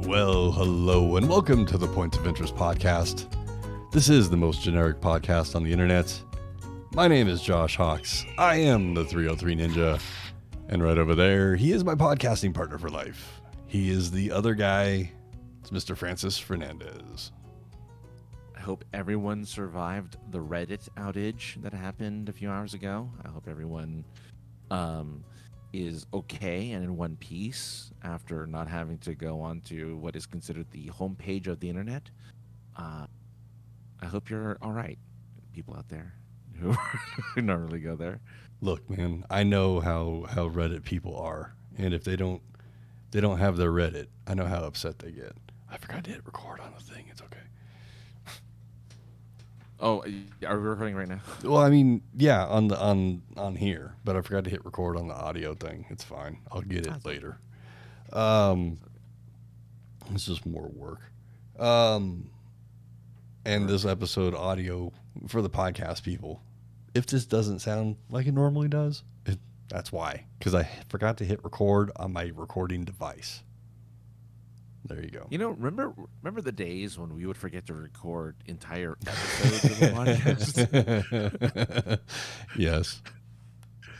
Well, hello, and welcome to the Points of Interest podcast. This is the most generic podcast on the internet. My name is Josh Hawks. I am the 303 Ninja. And right over there, he is my podcasting partner for life. He is the other guy. It's Mr. Francis Fernandez. I hope everyone survived the Reddit outage that happened a few hours ago. I hope everyone is okay and in one piece after not having to go on to what is considered the homepage of the internet. I hope you're all right, people out there who normally go there. Look, man, I know how Reddit people are, and if they don't have their Reddit, I know how upset they get. I forgot to hit record on the thing. It's okay. Oh, are we recording right now? Well, I mean, yeah, on here, but I forgot to hit record on the audio thing. It's fine. I'll get it later. It's just more work. And this episode audio for the podcast people, if this doesn't sound like it normally does, that's why. Because I forgot to hit record on my recording device. There you go. You know, remember the days when we would forget to record entire episodes of the podcast? Yes.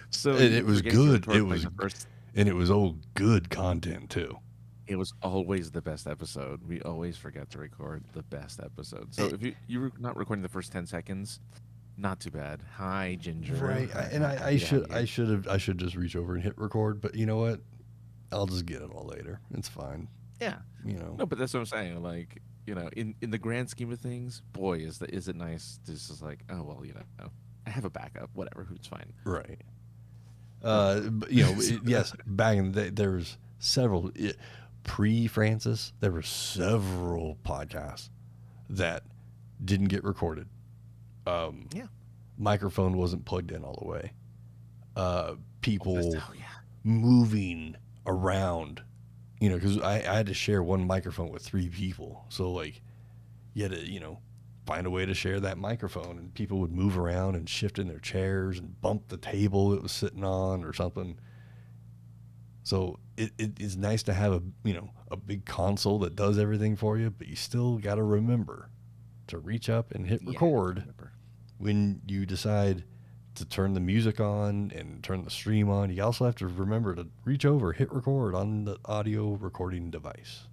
So it was good. It was, first. And it was all good content too. It was always the best episode. We always forget to record the best episode. So if you were not recording the first 10 seconds, not too bad. Hi, Ginger. Right. I should just reach over and hit record, but you know what? I'll just get it all later. It's fine. Yeah. You know. No, but that's what I'm saying. Like, you know, in the grand scheme of things, boy, is it nice to just like, oh well, you know, I have a backup, whatever, it's fine. Right. But, you know, yes, back in the day, there was several pre-Francis, there were several podcasts that didn't get recorded. Microphone wasn't plugged in all the way. People moving around, you know, because I had to share one microphone with 3 people. So, like, you had to, you know, find a way to share that microphone, and people would move around and shift in their chairs and bump the table it was sitting on or something. So it is nice to have a big console that does everything for you, but you still got to remember to reach up and hit record when you decide to turn the music on and turn the stream on. You also have to remember to reach over, hit record on the audio recording device.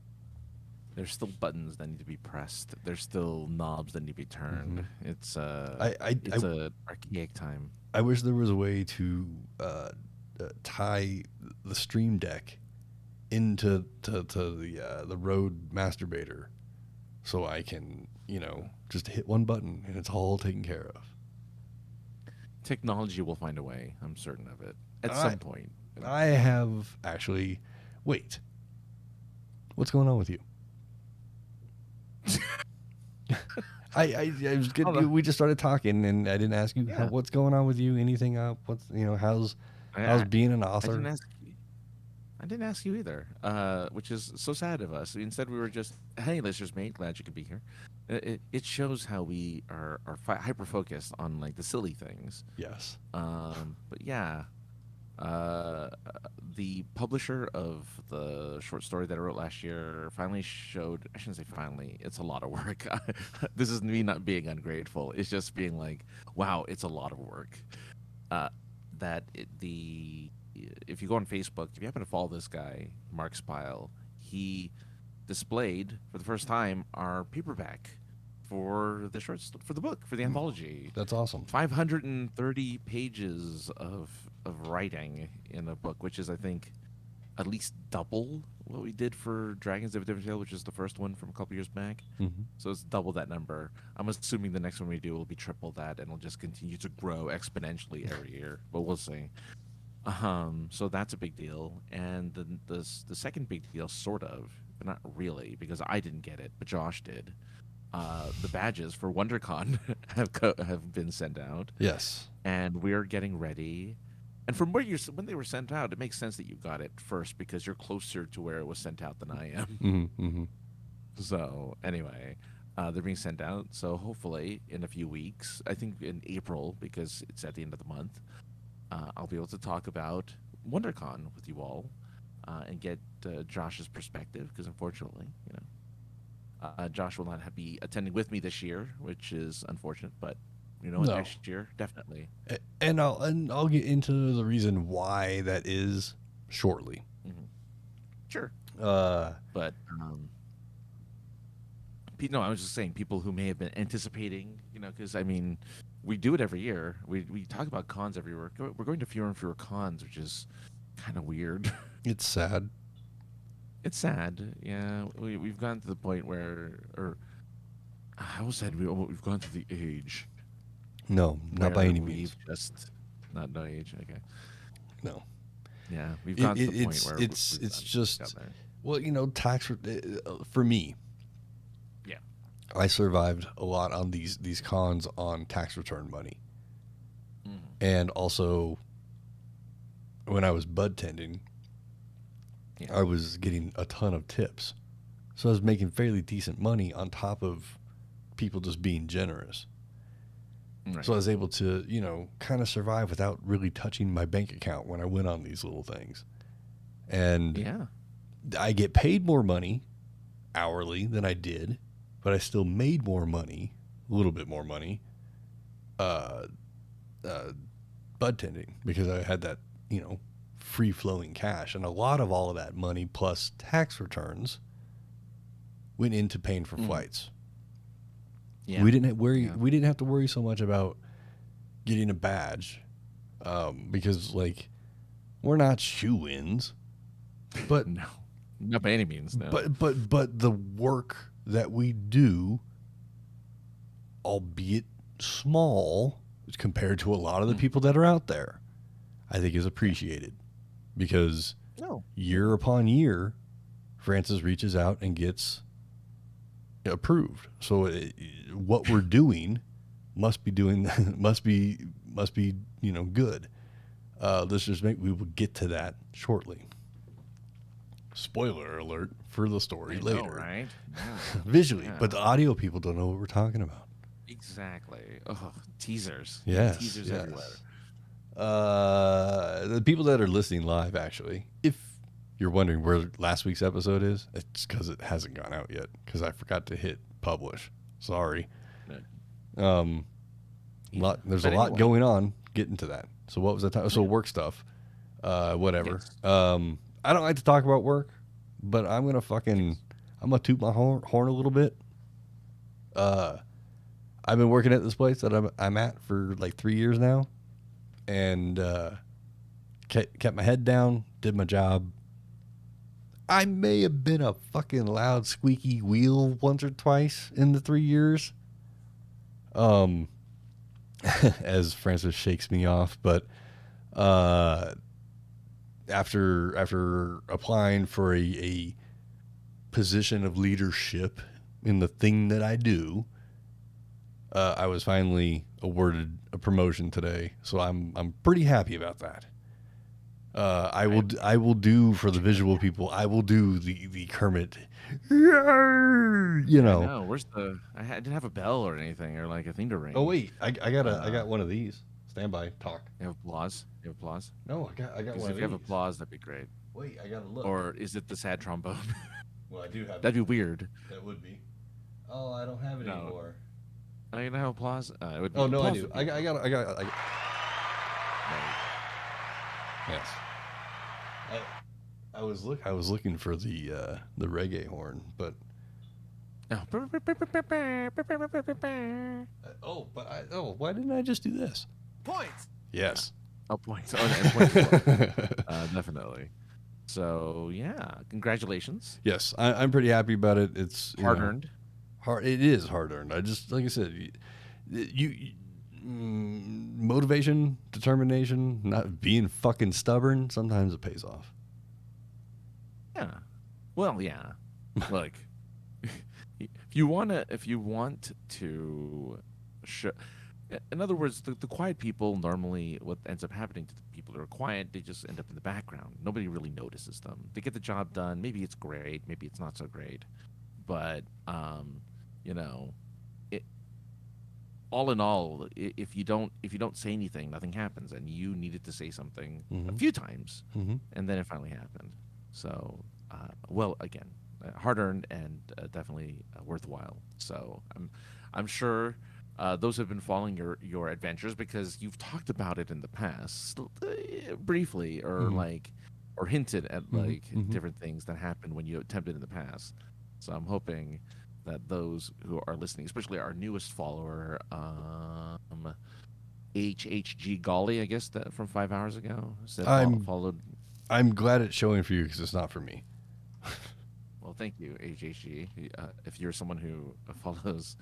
There's still buttons that need to be pressed. There's still knobs that need to be turned. Mm-hmm. It's an archaic time. I wish there was a way to tie the Stream Deck into the Rode Masturbator, so I can, you know, just hit one button and it's all taken care of. Technology will find a way. I'm certain of it at some point. I have actually. Wait, what's going on with you? I was good. We just started talking, and I didn't ask you what's going on with you. Anything up? How's being an author? I didn't ask you either, which is so sad of us. Instead, we were just, hey, listeners, mate, glad you could be here. It shows how we are hyper focused on like the silly things. Yes. But yeah. The publisher of the short story that I wrote last year finally showed, I shouldn't say finally, it's a lot of work. This is me not being ungrateful. It's just being like, wow, it's a lot of work. If you go on Facebook, if you happen to follow this guy, Mark Spile, he displayed for the first time our paperback for the book, for the anthology. That's awesome. 530 pages of writing in a book, which is, I think, at least double what we did for Dragons of a Different Tale, which is the first one from a couple years back. Mm-hmm. So it's double that number. I'm assuming the next one we do will be triple that, and it'll just continue to grow exponentially every year. But we'll see. So that's a big deal. And the second big deal, sort of, but not really, because I didn't get it, but Josh did. The badges for WonderCon have been sent out. Yes. And we're getting ready. And from when they were sent out, it makes sense that you got it first because you're closer to where it was sent out than I am. Mm-hmm, mm-hmm. So anyway, they're being sent out. So hopefully in a few weeks, I think in April, because it's at the end of the month, I'll be able to talk about WonderCon with you all and get Josh's perspective, because unfortunately, Josh will not be attending with me this year, which is unfortunate. But No. next year definitely. And I'll get into the reason why that is shortly. Hmm. Sure, Uh, but no, I was just saying people who may have been anticipating, because I mean, we do it every year. We talk about cons every year. We're going to fewer and fewer cons, which is kind of weird. it's sad. It's sad. Yeah, we've gotten to the point where, or how said we've gone to the age No, not by where any we've means. just not no age. Okay, No. yeah, we've It, gotten to it, the point it's where it's we've it's got just there. well, for me, Yeah. I survived a lot on these cons on tax return money, Mm-hmm. and also when I was bud tending, Yeah. I was getting a ton of tips, so I was making fairly decent money on top of people just being generous. Right. So I was able to, kind of survive without really touching my bank account when I went on these little things. And Yeah. I get paid more money hourly than I did, but I still made more money, a little bit more money, uh, uh, bud tending because I had that, free flowing cash. And a lot of all of that money plus tax returns went into paying for Mm. flights. Yeah. We didn't worry. Yeah. We didn't have to worry so much about getting a badge because, like, we're not shoe-ins, but No, not by any means. No. but the work that we do, albeit small compared to a lot of the people that are out there, I think is appreciated because No. year upon year, Francis reaches out and gets approved. So what we're doing must be good. Let's just we will get to that shortly. Spoiler alert for the story I later. know, right? Yeah. Visually, Yeah. but the audio people don't know what we're talking about. Exactly. Oh, teasers. Yes, Teasers yes. everywhere. The people that are listening live, actually, if you're wondering where last week's episode is, it's because it hasn't gone out yet because I forgot to hit publish. Sorry. No. There's But a lot anyway. going on. Getting to that. So what was that time? So work stuff. Whatever. Yes. I don't like to talk about work, but I'm gonna toot my horn a little bit. I've been working at this place that I'm at for like 3 years now, and kept my head down, did my job. I may have been a fucking loud squeaky wheel once or twice in the 3 years. As Francis shakes me off, but after applying for a position of leadership in the thing that I do, I was finally awarded a promotion today, so I'm pretty happy about that. I will do for the visual people. I will do the Kermit. I know. Where's the? I didn't have a bell or anything or like a thing to ring. Oh wait, I got one of these. Stand by, talk. You have applause. You have applause. No, I got one Because of if you have these. applause, that'd be great. Wait, I gotta look. Or is it the sad trombone? Well, I do have. That'd be weird. That would be. Oh, I don't have it No. anymore. Are you gonna have applause? It would be Oh no, I applause do. would be I got. Right. Yes. I was looking for the reggae horn, but why didn't I just do this? Points. Yes. Oh, points. Oh, and points as well. Definitely. So yeah, congratulations. Yes, I'm pretty happy about it. It's Hard earned. It is hard earned. I just, like I said, motivation, determination, not being fucking stubborn. Sometimes it pays off. Yeah. Well, yeah. Look, if you want to show, in other words, the quiet people normally, what ends up happening to the people that are quiet, they just end up in the background. Nobody really notices them. They get the job done. Maybe it's great. Maybe it's not so great. But it. All in all, if you don't say anything, nothing happens, and you needed to say something a few times, and then it finally happened. So well, again, hard earned and definitely worthwhile. So I'm sure those have been following your adventures because you've talked about it in the past, briefly, or Mm-hmm. like, or hinted at Mm-hmm. like Mm-hmm. different things that happened when you attempted in the past. So I'm hoping that those who are listening, especially our newest follower, HHG Golly, I guess that from 5 hours ago, said I'm followed. I'm glad it's showing for you because it's not for me. Well, thank you, HHG. If you're someone who follows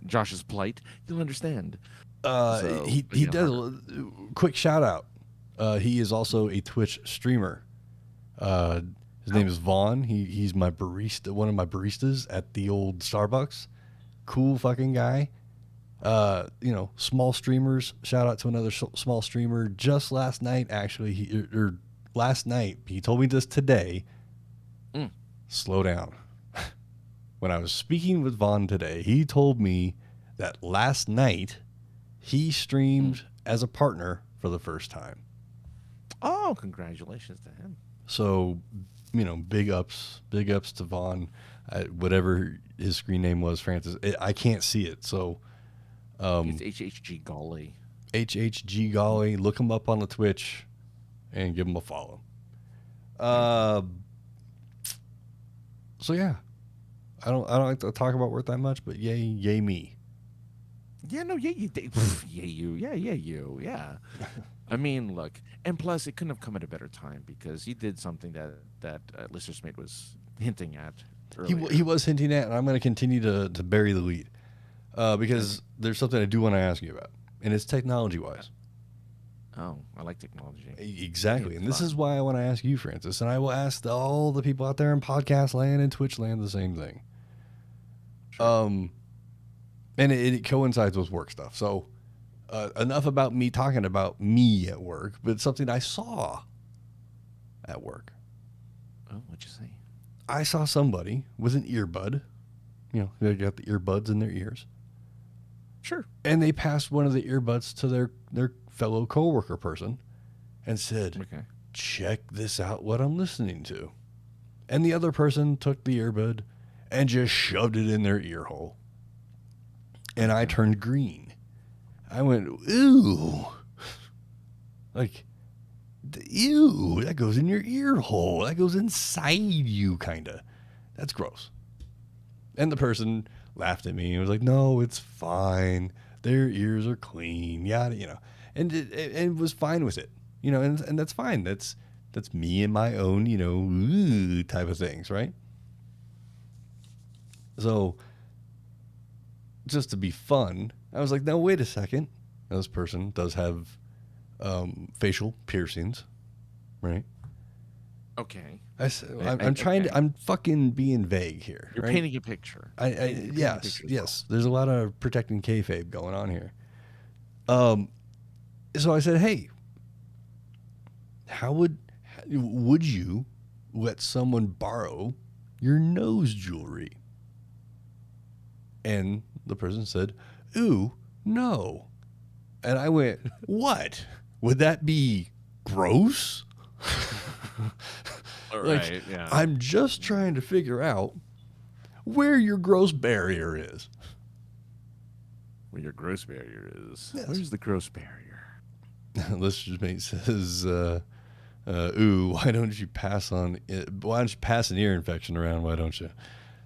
Josh's plight, you'll understand. So, He but, he you know, does harder. a quick shout out. He is also a Twitch streamer. Uh, his name Oh, is Vaughn. He's my barista, one of my baristas at the old Starbucks. Cool fucking guy. Small streamers. Shout out to another small streamer. Just last night, actually, last night he told me this today. mm, Slow down. When I was speaking with Vaughn today, he told me that last night he mm. streamed as a partner for the first time. Oh, congratulations to him. So, big ups to Vaughn, whatever his screen name was, Francis. I can't see it, so It's HHG Golly. HHG Golly, look him up on the Twitch and give him a follow. There we go. Uh, so yeah, I don't like to talk about work that much, but yay me. Yeah, no, yeah, you did. Yeah, you. Yeah, yeah, you. Yeah. I mean, look, and plus, it couldn't have come at a better time because you did something that Lister Smith was hinting at He earlier. was hinting at, and I'm going to continue to bury the lead Okay. because there's something I do want to ask you about, and it's technology Uh, wise. Oh, I like technology. Hey, Exactly. it's And this is fun. why I want to ask you, Francis, and I will ask all the people out there in podcast land and Twitch land the same thing. Sure. Um, and it coincides with work stuff. So enough about me talking about me at work, but it's something I saw at work. Oh, what'd you say? I saw somebody with an earbud. They got the earbuds in their ears, Sure. and they passed one of the earbuds to their fellow coworker person and said, Okay. check this out, what I'm listening to. And the other person took the earbud and just shoved it in their ear hole. And I Okay. turned green. I went, ooh. Like, ew, that goes in your ear hole. That goes inside you, kind of. That's gross. And the person laughed at me and was like, no, it's fine. Their ears are clean, yada. And it was fine with it, and that's fine. That's me and my own, ooh, type of things, right? So just to be fun, I was like, no, wait a second. Now, this person does have facial piercings, right? Okay. I'm trying to, Okay. I'm fucking being vague here, You're right? painting a picture. I, You're I painting a yes, picture as well. yes. There's a lot of protecting kayfabe going on here. Um, so I said, hey, how would you let someone borrow your nose jewelry? And the person said, ooh, no. And I went, what? Would that be gross? All Like, right. Yeah. I'm just trying to figure out where your gross barrier is. Where your gross barrier is. Yes. Where's the gross barrier? Listener's mate says, ooh, why don't you pass on it? Why don't you pass an ear infection around? Why don't you?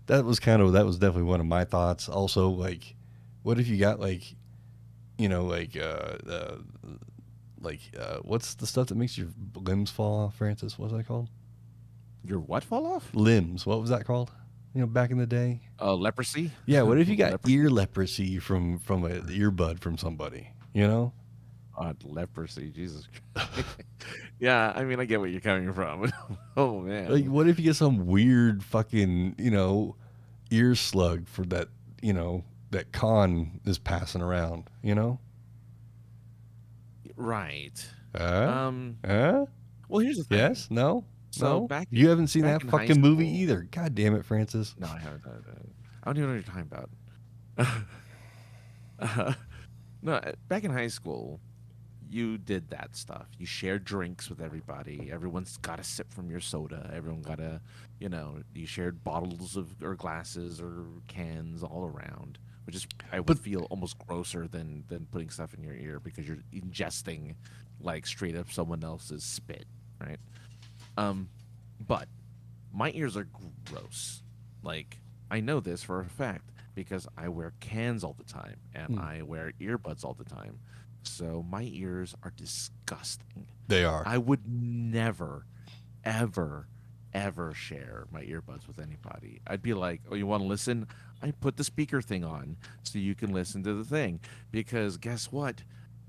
That was definitely one of my thoughts. Also, like, what if you got like, what's the stuff that makes your limbs fall off, Francis? What's that called? Your what fall off? Limbs. What was that called? Back in the day. Leprosy? Yeah. What if you got Leprosy? ear leprosy from an earbud from somebody? Leprosy. Jesus Christ. Yeah, I mean, I get where you're coming from. Oh, Like, man. what if you get some weird fucking ear slug for that that con is passing around? Right. Uh, Um. uh, Well, here's the thing. yes, no, So no. You haven't seen back that in high fucking movie school. either. God damn it, Francis. No, I haven't. I don't even know what you're talking about. No, back in high school, you did that stuff. You shared drinks with everybody. Everyone's got a sip from your soda. Everyone got a, you shared bottles of or glasses or cans all around, which is I would But feel almost grosser than putting stuff in your ear because you're ingesting like straight up someone else's spit, right? Um, but my ears are gross. Like I know this for a fact because I wear cans all the time and mm, I wear earbuds all the time. So my ears are disgusting. they are. I would never, ever, ever share my earbuds with anybody. I'd be like, "Oh, you want to listen? I put the speaker thing on so you can listen to the thing." Because guess what?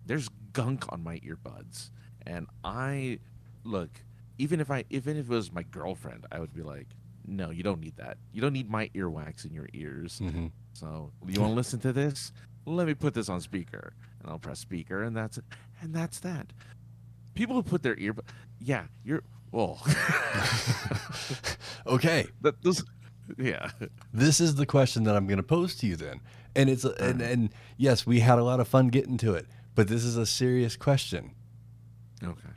There's gunk on my earbuds, and I look. Even if it was my girlfriend, I would be like, "No, you don't need that. You don't need my earwax in your ears." Hmm. So you want to listen to this? Let me put this on speaker, and I'll press speaker, and that's it. And that's that. People who put their ear, yeah, you're well. Okay, that those, yeah. this is the question that I'm going to pose to you then, and it's All right. and yes, we had a lot of fun getting to it, but this is a serious question. Okay.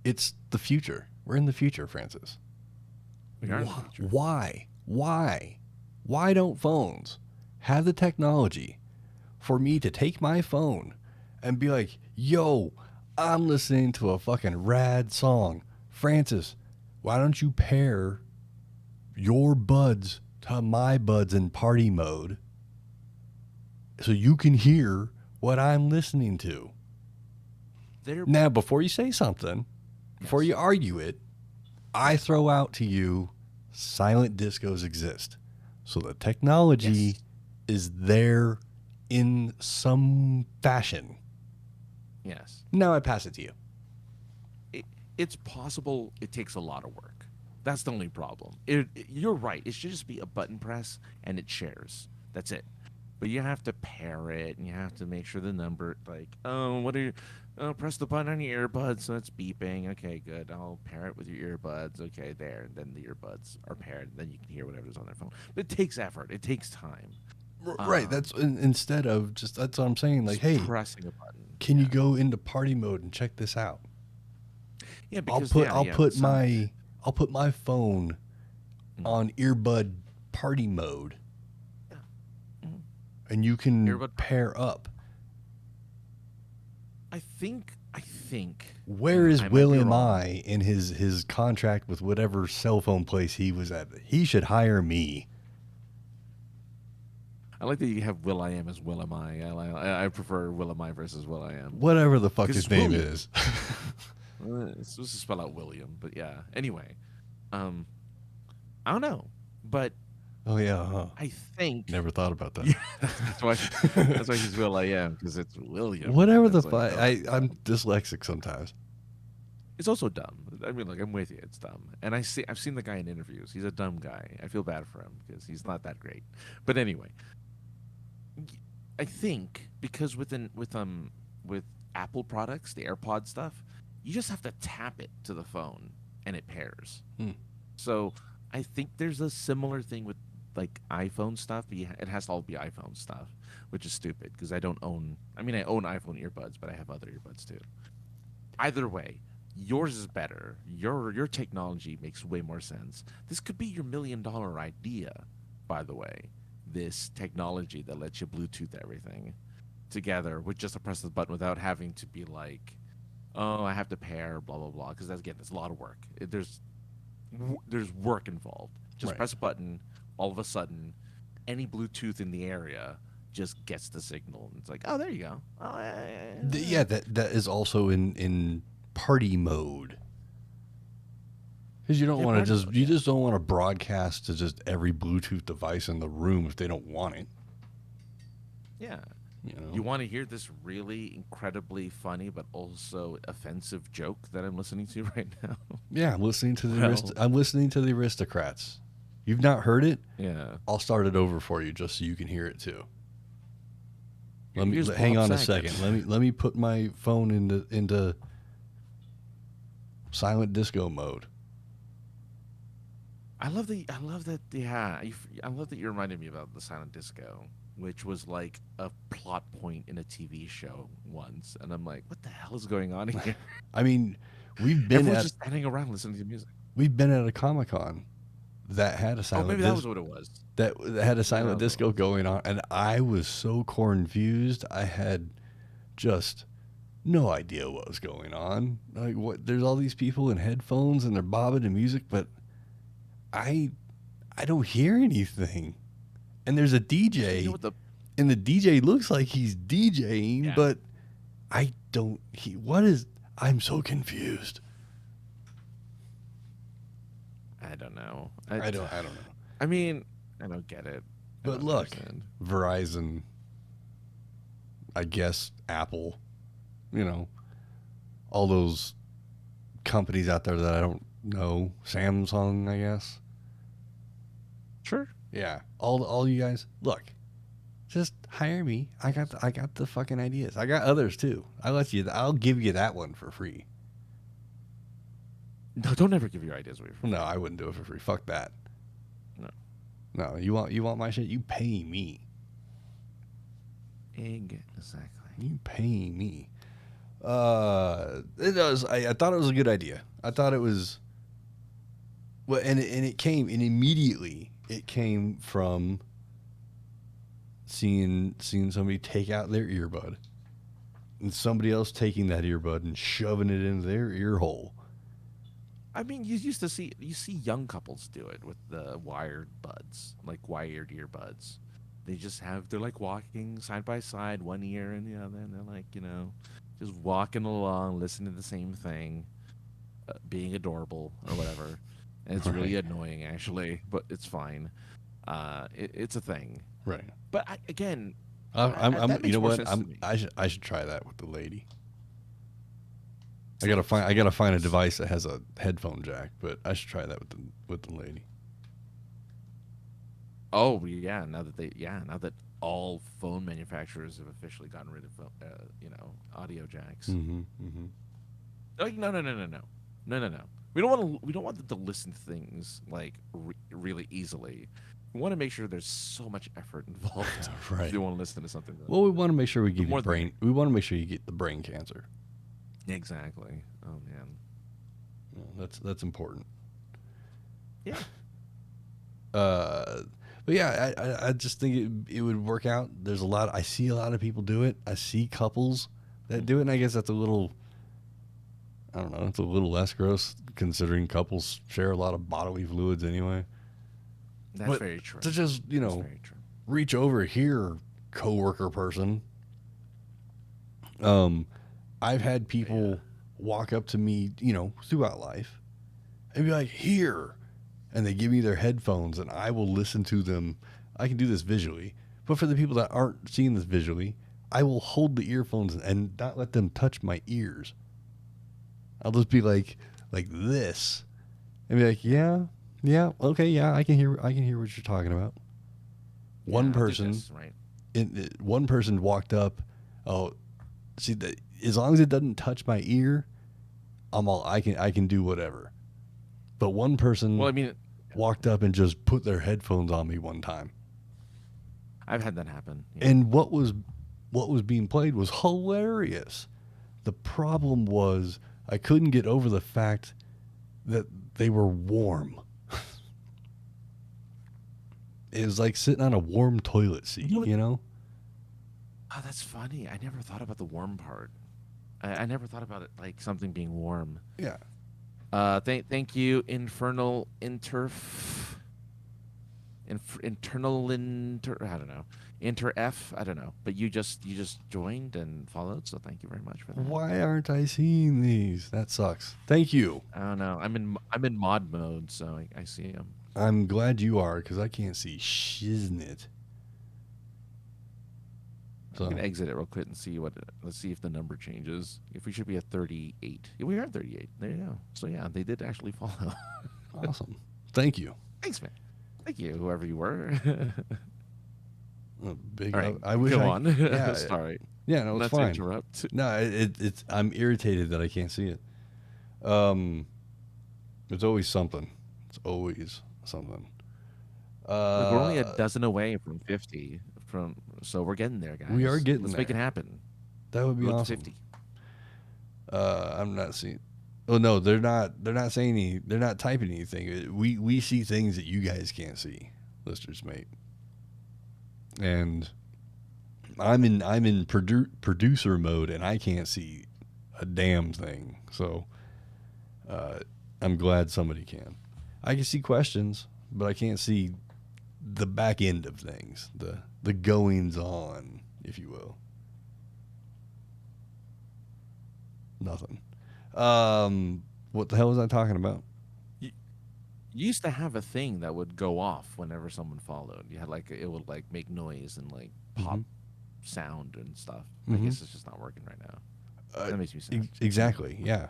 It's the future. We're in the future, Francis. We are in the future. Why don't phones have the technology for me to take my phone and be like, yo, I'm listening to a fucking rad song. Francis, why don't you pair your buds to my buds in party mode so you can hear what I'm listening to? They're Now, before you say something, before yes. you argue it, I throw out to you silent discos exist. So the technology Yes. is there in some fashion. Yes. Now I pass it to you. It, it's possible. It takes a lot of work. That's the only problem. You're right. It should just be a button press and it shares. That's it. But you have to pair it, and you have to make sure the number, like, oh, what are you? Oh, press the button on your earbuds, so it's beeping. Okay, good. I'll pair it with your earbuds. Okay, there. And then the earbuds are paired, and then you can hear whatever's on their phone. But it takes effort. It takes time. Right. Um, Instead of just, that's what I'm saying. Like, just hey, pressing a button. can you Yeah. go into party mode and check this out? Yeah, I'll because put yeah, I'll yeah. put Some. my I'll put my phone Mm, on earbud party mode, yeah. Mm. and you can Earbud. pair up. I think. Where is I might be William wrong. I in his contract with whatever cell phone place he was at? He should hire me. I like that you have Will I Am as Will Am I prefer Will Am I versus Will I Am Whatever the fuck because his it's name William. is. It's supposed to spell out William, but yeah. Anyway, um, I don't know, but Oh yeah, huh? I think Never thought about that. yeah, that's why he's Will I Am because it's William. Whatever the That's like fuck. oh my I'm god, dyslexic sometimes. it's also dumb. I mean, like I'm with you, it's dumb. And I've seen the guy in interviews. He's a dumb guy. I feel bad for him because he's not that great. But anyway, I think because with Apple products, the AirPod stuff, you just have to tap it to the phone and it pairs. Hmm. So I think there's a similar thing with like iPhone stuff, but it has to all be iPhone stuff, which is stupid because I don't own. I mean, I own iPhone earbuds, but I have other earbuds too. Either way, yours is better. Your technology makes way more sense. This could be your $1 million idea, by the way. This technology that lets you Bluetooth everything together with just a press of the button without having to be like, oh, I have to pair, blah blah blah. Because that's again, it's a lot of work. There's work involved. Just Right. press a button, all of a sudden, any Bluetooth in the area just gets the signal. It's like, oh, there you go. Oh, Yeah, that is also in party mode. Because you don't yeah, want to party just mode. you Yeah, just don't want to broadcast to just every Bluetooth device in the room if they don't want it. yeah. You You know. want to hear this really incredibly funny but also offensive joke that I'm listening to right now? Yeah, I'm listening to Well, I'm listening to the Aristocrats. You've not heard it? yeah. I'll start it over for you just so you can hear it too. Here's Hang Bob on a Saget. second. Let me put my phone into silent disco mode. I love that. Yeah, I love that you reminded me about the silent disco, which was like a plot point in a TV show once, and I'm like, what the hell is going on here? I mean, we've been Everyone's at just standing around listening to music. we've been at a Comic-Con that had a Oh, silent maybe that was what it was. that had a Maybe that silent was what it disco was. going on, and I was so confused. I had just no idea what was going on. Like, what? There's all these people in headphones and they're bobbing to music, but I I don't hear anything. And there's a You know DJ, what the and the DJ looks like he's DJing, Yeah. but I don't. What is? I'm so confused. I don't know. I don't know. I mean, I don't get it. I But don't look, understand. Verizon, I guess Apple, you know, all those companies out there that I don't know, Samsung, I guess. Sure. Yeah, all you guys, look, just hire me. I got the fucking ideas. I got others too. I'll give you that one for free. No, don't ever give your ideas away. No, I wouldn't do it for free. Fuck that. No. No, you want my shit? You pay me. Exactly. You pay me. It does. I thought it was a good idea. I thought it was. Well, and immediately it came from seeing somebody take out their earbud, and somebody else taking that earbud and shoving it into their ear hole. I mean, you see young couples do it with the wired buds, like wired earbuds. They're like walking side by side, one ear and the other, and they're like, just walking along, listening to the same thing, being adorable or whatever. And it's really annoying, actually, but it's fine. It's a thing. Right. But again, I'm that you makes know more what? sense to me. I should try that with the lady. I gotta find a device that has a headphone jack, but I should try that with the lady. Oh yeah, now that all phone manufacturers have officially gotten rid of audio jacks. Mm-hmm. Mm-hmm. Like no. We don't want them to listen to things like really easily. We want to make sure there's so much effort involved. Right. If you want to listen to something. Well, we want to make sure we give more you brain. We want to make sure you get the brain cancer. Exactly. Oh man. That's important. Yeah. But yeah, I just think it would work out. There's I see a lot of people do it. I see couples that do it, and I guess that's a little, I don't know, it's a little less gross considering couples share a lot of bodily fluids anyway. That's very true. To just, That's very true. reach over here, coworker person. I've had people walk up to me, throughout life and be like, here. And they give me their headphones and I will listen to them. I can do this visually. But for the people that aren't seeing this visually, I will hold the earphones and not let them touch my ears. I'll just be like this. And be like, yeah, okay, yeah, I can hear what you're talking about. One person, one person walked up. Oh, see, as long as it doesn't touch my ear, I can do whatever. But one person, walked up and just put their headphones on me one time. I've had that happen. Yeah. And what was being played was hilarious. The problem was I couldn't get over the fact that they were warm. It was like sitting on a warm toilet seat, Oh, that's funny. I never thought about the warm part. I never thought about it like something being warm. Yeah. Thank you, internal I don't know, inter-F, I don't know, but you just joined and followed, so thank you very much for that. Why aren't I seeing these? That sucks. Thank you. I don't know. I'm in mod mode, so I see them. I'm glad you are, because I can't see shiznit. So I'm gonna exit it real quick and see let's see if the number changes. If we should be at 38. Yeah, we are at 38. There you go. So yeah, they did actually follow. Awesome. Thank you. Thanks, man. Thank you, whoever you were. Big. All right, I wish go I. on. Yeah. Sorry. Yeah. No, it's Not fine. to interrupt. No, it's. I'm irritated that I can't see it. It's always something. It's always something. Look, we're only a dozen away from 50. So we're getting there, guys. We are getting Let's there. make it happen. That would be Road to awesome. 50. I'm not seeing. Oh no, they're not. They're not saying any. They're not typing anything. We see things that you guys can't see, listeners, mate. And I'm in producer mode, and I can't see a damn thing. So I'm glad somebody can. I can see questions, but I can't see the back end of things, the goings on, if you will. Nothing. What the hell was I talking about? You used to have a thing that would go off whenever someone followed. You had like it would like make noise and like pop sound and stuff. I guess it's just not working right now. That makes me sad. Exactly. Yeah.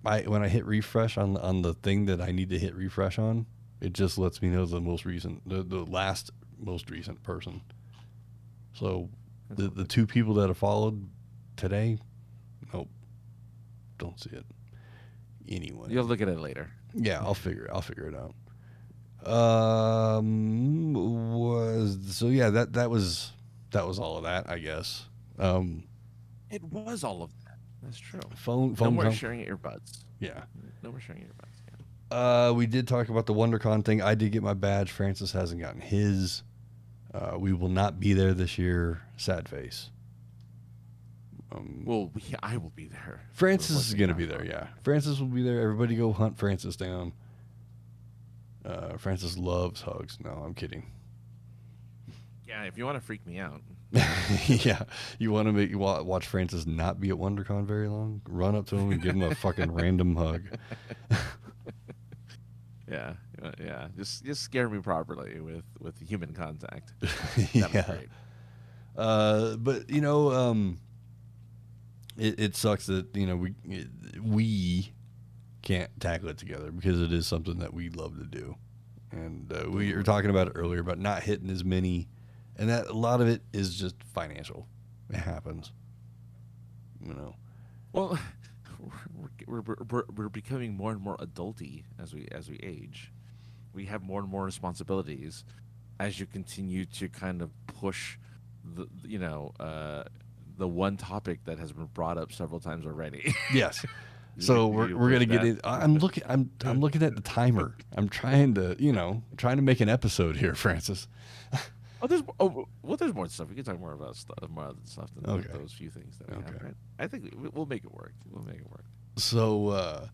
When I hit refresh on the thing that I need to hit refresh on, it just lets me know the last most recent person. So the two people that have followed today, nope, don't see it. Anyway, You'll look at it later. Yeah, I'll figure it out. That was all of that, I guess. It was all of that. That's true. Phone. No more sharing earbuds. Yeah. No more sharing earbuds. Yeah. We did talk about the WonderCon thing. I did get my badge. Francis hasn't gotten his. We will not be there this year. Sad face. I will be there. Francis is going to be there, yeah. Francis will be there. Everybody go hunt Francis down. Francis loves hugs. No, I'm kidding. Yeah, if you want to freak me out. Yeah, you want to watch Francis not be at WonderCon very long? Run up to him and give him a fucking random hug. Yeah. Just scare me properly with human contact. Yeah. But it sucks that we can't tackle it together because it is something that we love to do, and we were talking about it earlier about not hitting as many, and that a lot of it is just financial. It happens, Well, we're becoming more and more adulty as we age. We have more and more responsibilities as you continue to kind of push the one topic that has been brought up several times already. Yes. So we're gonna get in. I'm looking at the timer. I'm trying to make an episode here, Francis. There's more stuff. We can talk more about more other stuff than those few things that we have. Right? I think we'll make it work. So,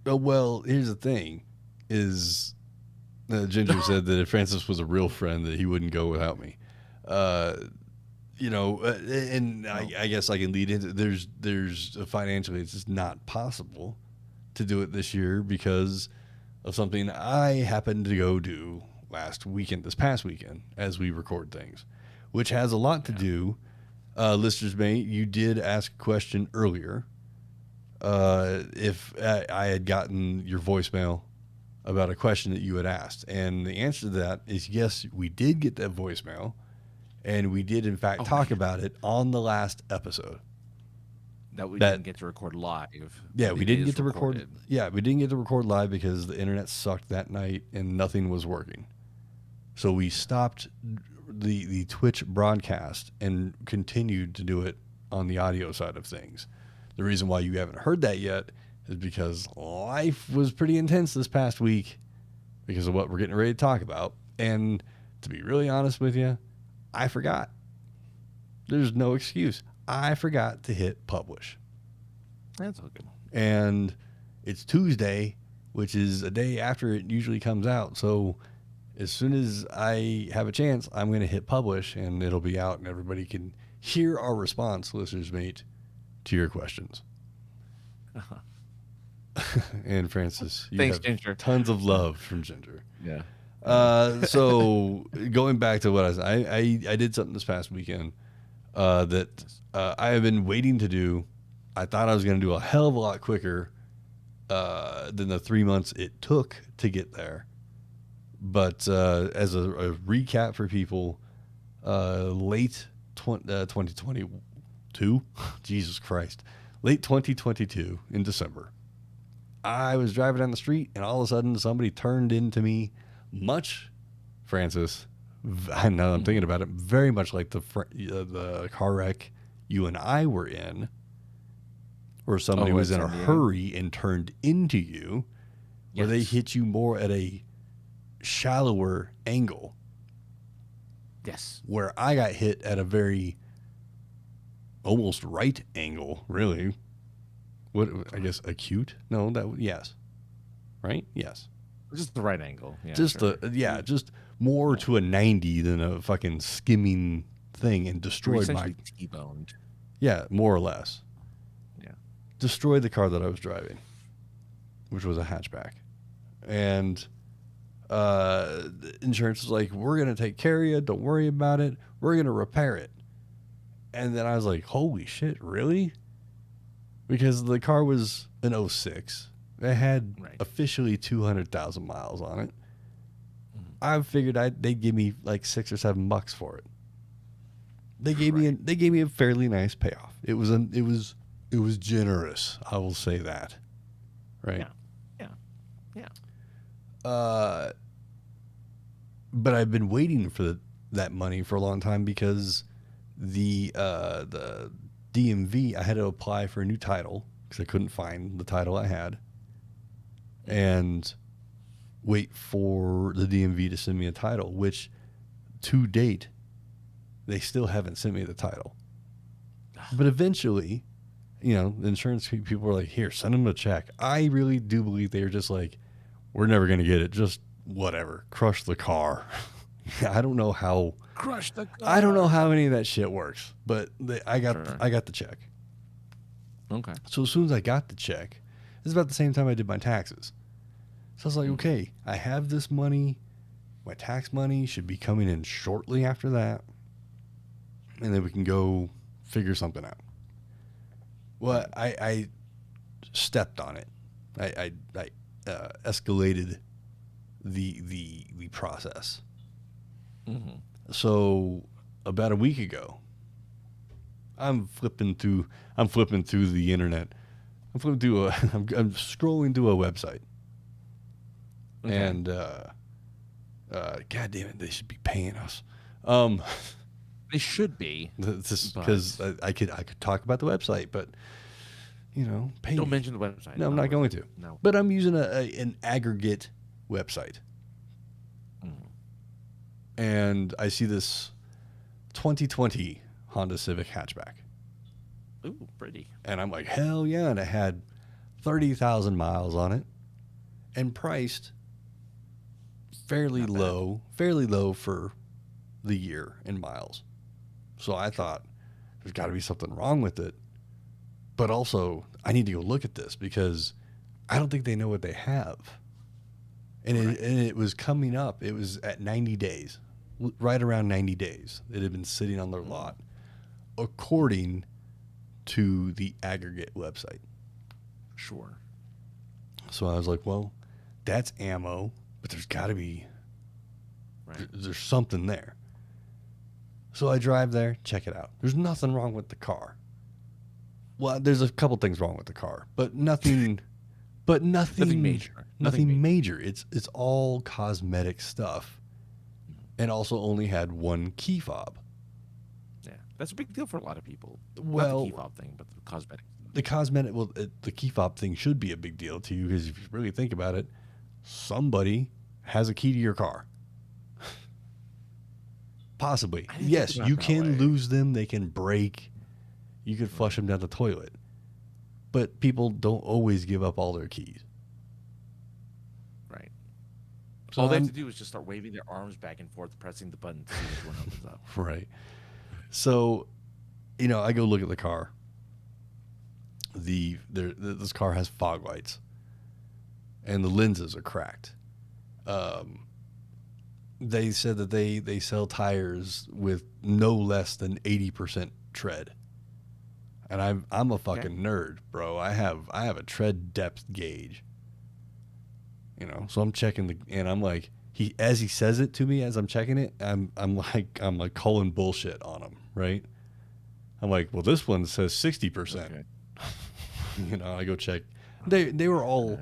well, here's the thing: is Ginger said that if Francis was a real friend, that he wouldn't go without me. And I guess I can lead into there's financially it's just not possible to do it this year because of something I happened to go do this past weekend as we record things, which has a lot to do. Listeners, you did ask a question earlier. If I had gotten your voicemail about a question that you had asked, and the answer to that is yes, we did get that voicemail. And we did, in fact, talk about it on the last episode. That we didn't get to record live. Yeah, we didn't get to record. Yeah, we didn't get to record live because the internet sucked that night and nothing was working. So we stopped the Twitch broadcast and continued to do it on the audio side of things. The reason why you haven't heard that yet is because life was pretty intense this past week because of what we're getting ready to talk about. And to be really honest with you, I forgot. There's no excuse. I forgot to hit publish. That's okay. And it's Tuesday, which is a day after it usually comes out. So as soon as I have a chance, I'm going to hit publish and it'll be out and everybody can hear our response, listeners mate, to your questions. And Francis, you Thanks, have Ginger. Tons of love from Ginger. Yeah. So going back to what I did something this past weekend that I have been waiting to do. I thought I was going to do a hell of a lot quicker than the 3 months it took to get there. But as a recap for people, late 2022, Jesus Christ, late 2022 in December, I was driving down the street and all of a sudden somebody turned into me. Francis, I know I'm thinking about it, very much like the car wreck you and I were in, or somebody was in a hurry and turned into you, where they hit you more at a shallower angle. Yes. Where I got hit at a very almost right angle, really. What, I guess acute? No, yes. Right? Yes. Just the right angle. Yeah. Just just more to a 90 than a fucking skimming thing, and destroyed my T-boned. Yeah, more or less. Yeah. Destroyed the car that I was driving, which was a hatchback. And the insurance was like, we're going to take care of you. Don't worry about it. We're going to repair it. And then I was like, holy shit, really? Because the car was an 06. It had officially 200,000 miles on it. I figured they'd give me like $6 or $7 for it. They gave me a fairly nice payoff. It was generous. I will say that. Right. Yeah. But I've been waiting for that money for a long time, because the DMV, I had to apply for a new title because I couldn't find the title I had, and wait for the DMV to send me a title, which to date they still haven't sent me the title. But eventually, the insurance people were like, here, send them a check. I really do believe they were just like, we're never going to get it. Just whatever. Crush the car. I don't know how. Crush the car. I don't know how any of that shit works, but I got the check. Okay. So as soon as I got the check, this is about the same time I did my taxes. So I was like, okay, I have this money. My tax money should be coming in shortly after that, and then we can go figure something out. Well, I stepped on it. I escalated the process. Mm-hmm. So about a week ago, I'm flipping through the internet. I'm scrolling through a website, and God damn it, they should be paying us. They should be. Because I could talk about the website, but pay Don't me. mention the website. No, I'm not going to. No. But I'm using an aggregate website. And I see this 2020 Honda Civic hatchback. Ooh, pretty. And I'm like, hell yeah. And it had 30,000 miles on it, and priced fairly low for the year in miles. So I thought, there's got to be something wrong with it. But also, I need to go look at this, because I don't think they know what they have. And it was coming up. It was at 90 days, right around 90 days. It had been sitting on their lot, according to the aggregate website. Sure. So I was like, well, that's ammo, but there's got to be, there's something there. So I drive there, check it out. There's nothing wrong with the car. Well, there's a couple things wrong with the car, but nothing major. Nothing major. It's all cosmetic stuff, and also only had one key fob. Yeah, that's a big deal for a lot of people. Well, not the key fob thing, but the cosmetic. The key fob thing should be a big deal to you, because if you really think about it, somebody has a key to your car. Possibly. Yes, you can lose them. They can break. You could flush them down the toilet. But people don't always give up all their keys. Right. So all they have to do is just start waving their arms back and forth, pressing the button to see which one opens up. Right. So, I go look at the car. This car has fog lights, and the lenses are cracked. They said that they sell tires with no less than 80% tread. And I'm a fucking nerd, bro. I have a tread depth gauge. So I'm checking and I'm like, as he says it to me as I'm checking it, I'm like calling bullshit on him, right? I'm like, well, this one says 60%. Okay. I go check. They were all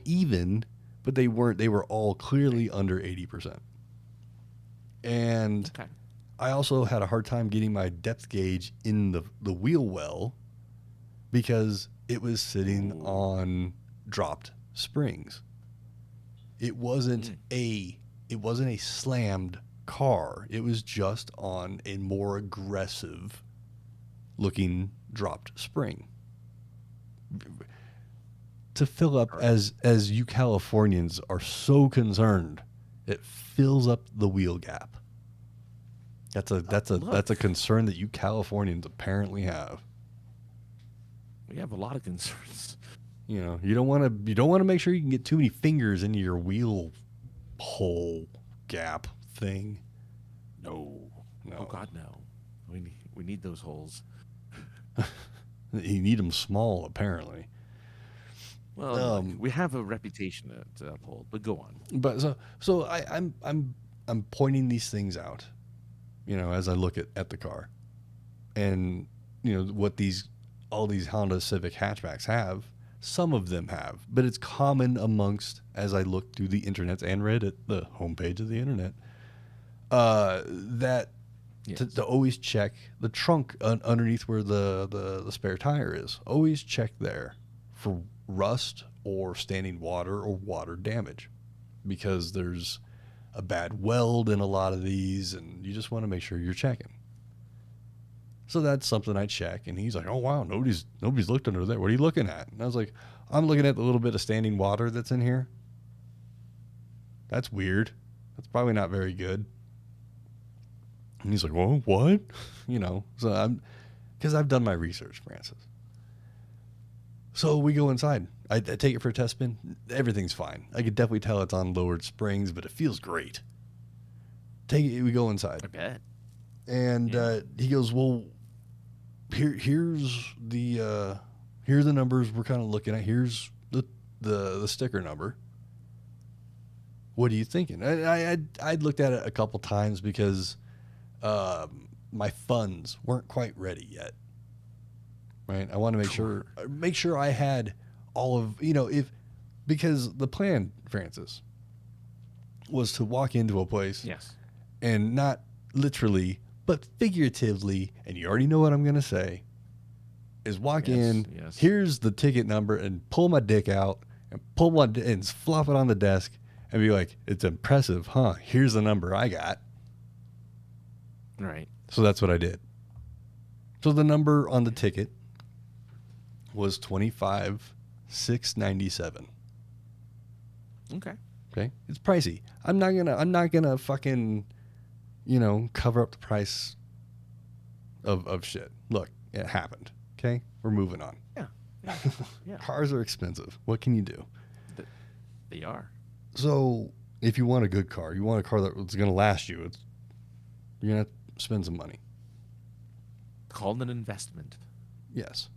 even, but they weren't. They were all clearly under 80%. And I also had a hard time getting my depth gauge in the wheel well because it was sitting on dropped springs. It wasn't a slammed car. It was just on a more aggressive looking dropped spring. To fill up, as you Californians are so concerned, it fills up the wheel gap. That's a concern that you Californians apparently have. We have a lot of concerns. You know, you don't want to make sure you can get too many fingers into your wheel hole gap thing. No. Oh God, no. We need those holes. You need them small, apparently. Well, we have a reputation to uphold, but go on. But so I'm pointing these things out, you know, as I look at the car, and you know what all these Honda Civic hatchbacks have. Some of them have, but it's common amongst, as I looked through the internet and read at the homepage of the internet, that yes. to always check the trunk underneath where the spare tire is. Always check there for rust or standing water or water damage, because there's a bad weld in a lot of these, and you just want to make sure you're checking. So that's something I check, and he's like, "Oh wow, nobody's looked under there. What are you looking at?" And I was like, "I'm looking at the little bit of standing water that's in here. That's weird. That's probably not very good." And he's like, "Well, what?" You know. So because I've done my research, Francis. So we go inside. I take it for a test spin. Everything's fine. I could definitely tell it's on lowered springs, but it feels great. We go inside. I bet. And he goes, "Well, here's the numbers we're kind of looking at. Here's the sticker number. What are you thinking?" I'd looked at it a couple times because my funds weren't quite ready yet. Right? I want to make sure I had all of, you know, because the plan, Francis, was to walk into a place, yes, and not literally, but figuratively, and you already know what I'm going to say, is walk in, here's the ticket number, and pull my dick out, and flop it on the desk, and be like, "It's impressive, huh? Here's the number I got." Right. So that's what I did. So the number on the ticket was $25,697. Okay. It's pricey. I'm not gonna fucking, you know, cover up the price of shit. Look, it happened. Okay, we're moving on. Yeah. Cars are expensive. What can you do? They are. So if you want a good car, you want a car that's gonna last you, you're gonna have to spend some money. Called an investment. Yes.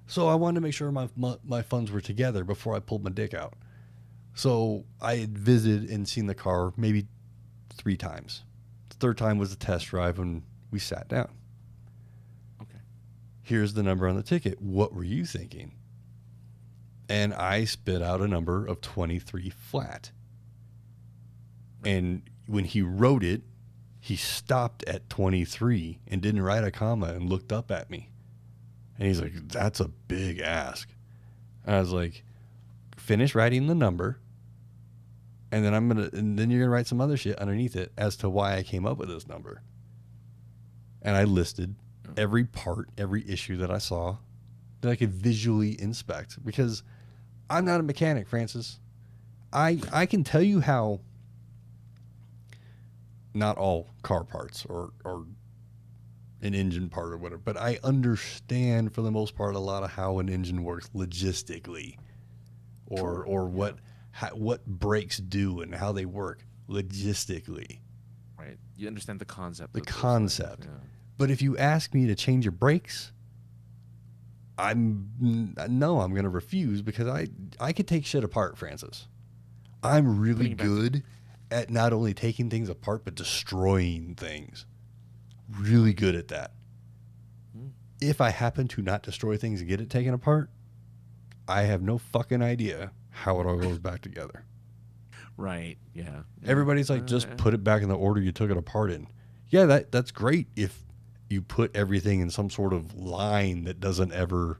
So I wanted to make sure my funds were together before I pulled my dick out. So I had visited and seen the car maybe 3 times. The third time was a test drive when we sat down. Okay. Here's the number on the ticket. What were you thinking? And I spit out a number of 23 flat. And when he wrote it, he stopped at 23 and didn't write a comma and looked up at me. And he's like, "That's a big ask." And I was like, "Finish writing the number, and then you're gonna write some other shit underneath it as to why I came up with this number." And I listed every part, every issue that I saw that I could visually inspect, because I'm not a mechanic, Francis. I can tell you how not all car parts or an engine part or whatever, but I understand for the most part a lot of how an engine works logistically, or what brakes do and how they work logistically. Right. You understand the concept. The concept. Yeah. But if you ask me to change your brakes, I'm going to refuse, because I could take shit apart, Francis. I'm really good at not only taking things apart, but destroying things. Really good at that. If I happen to not destroy things and get it taken apart, I have no fucking idea how it all goes back together. Right. Yeah. Everybody's like, just put it back in the order you took it apart in. yeah, that's great if you put everything in some sort of line that doesn't ever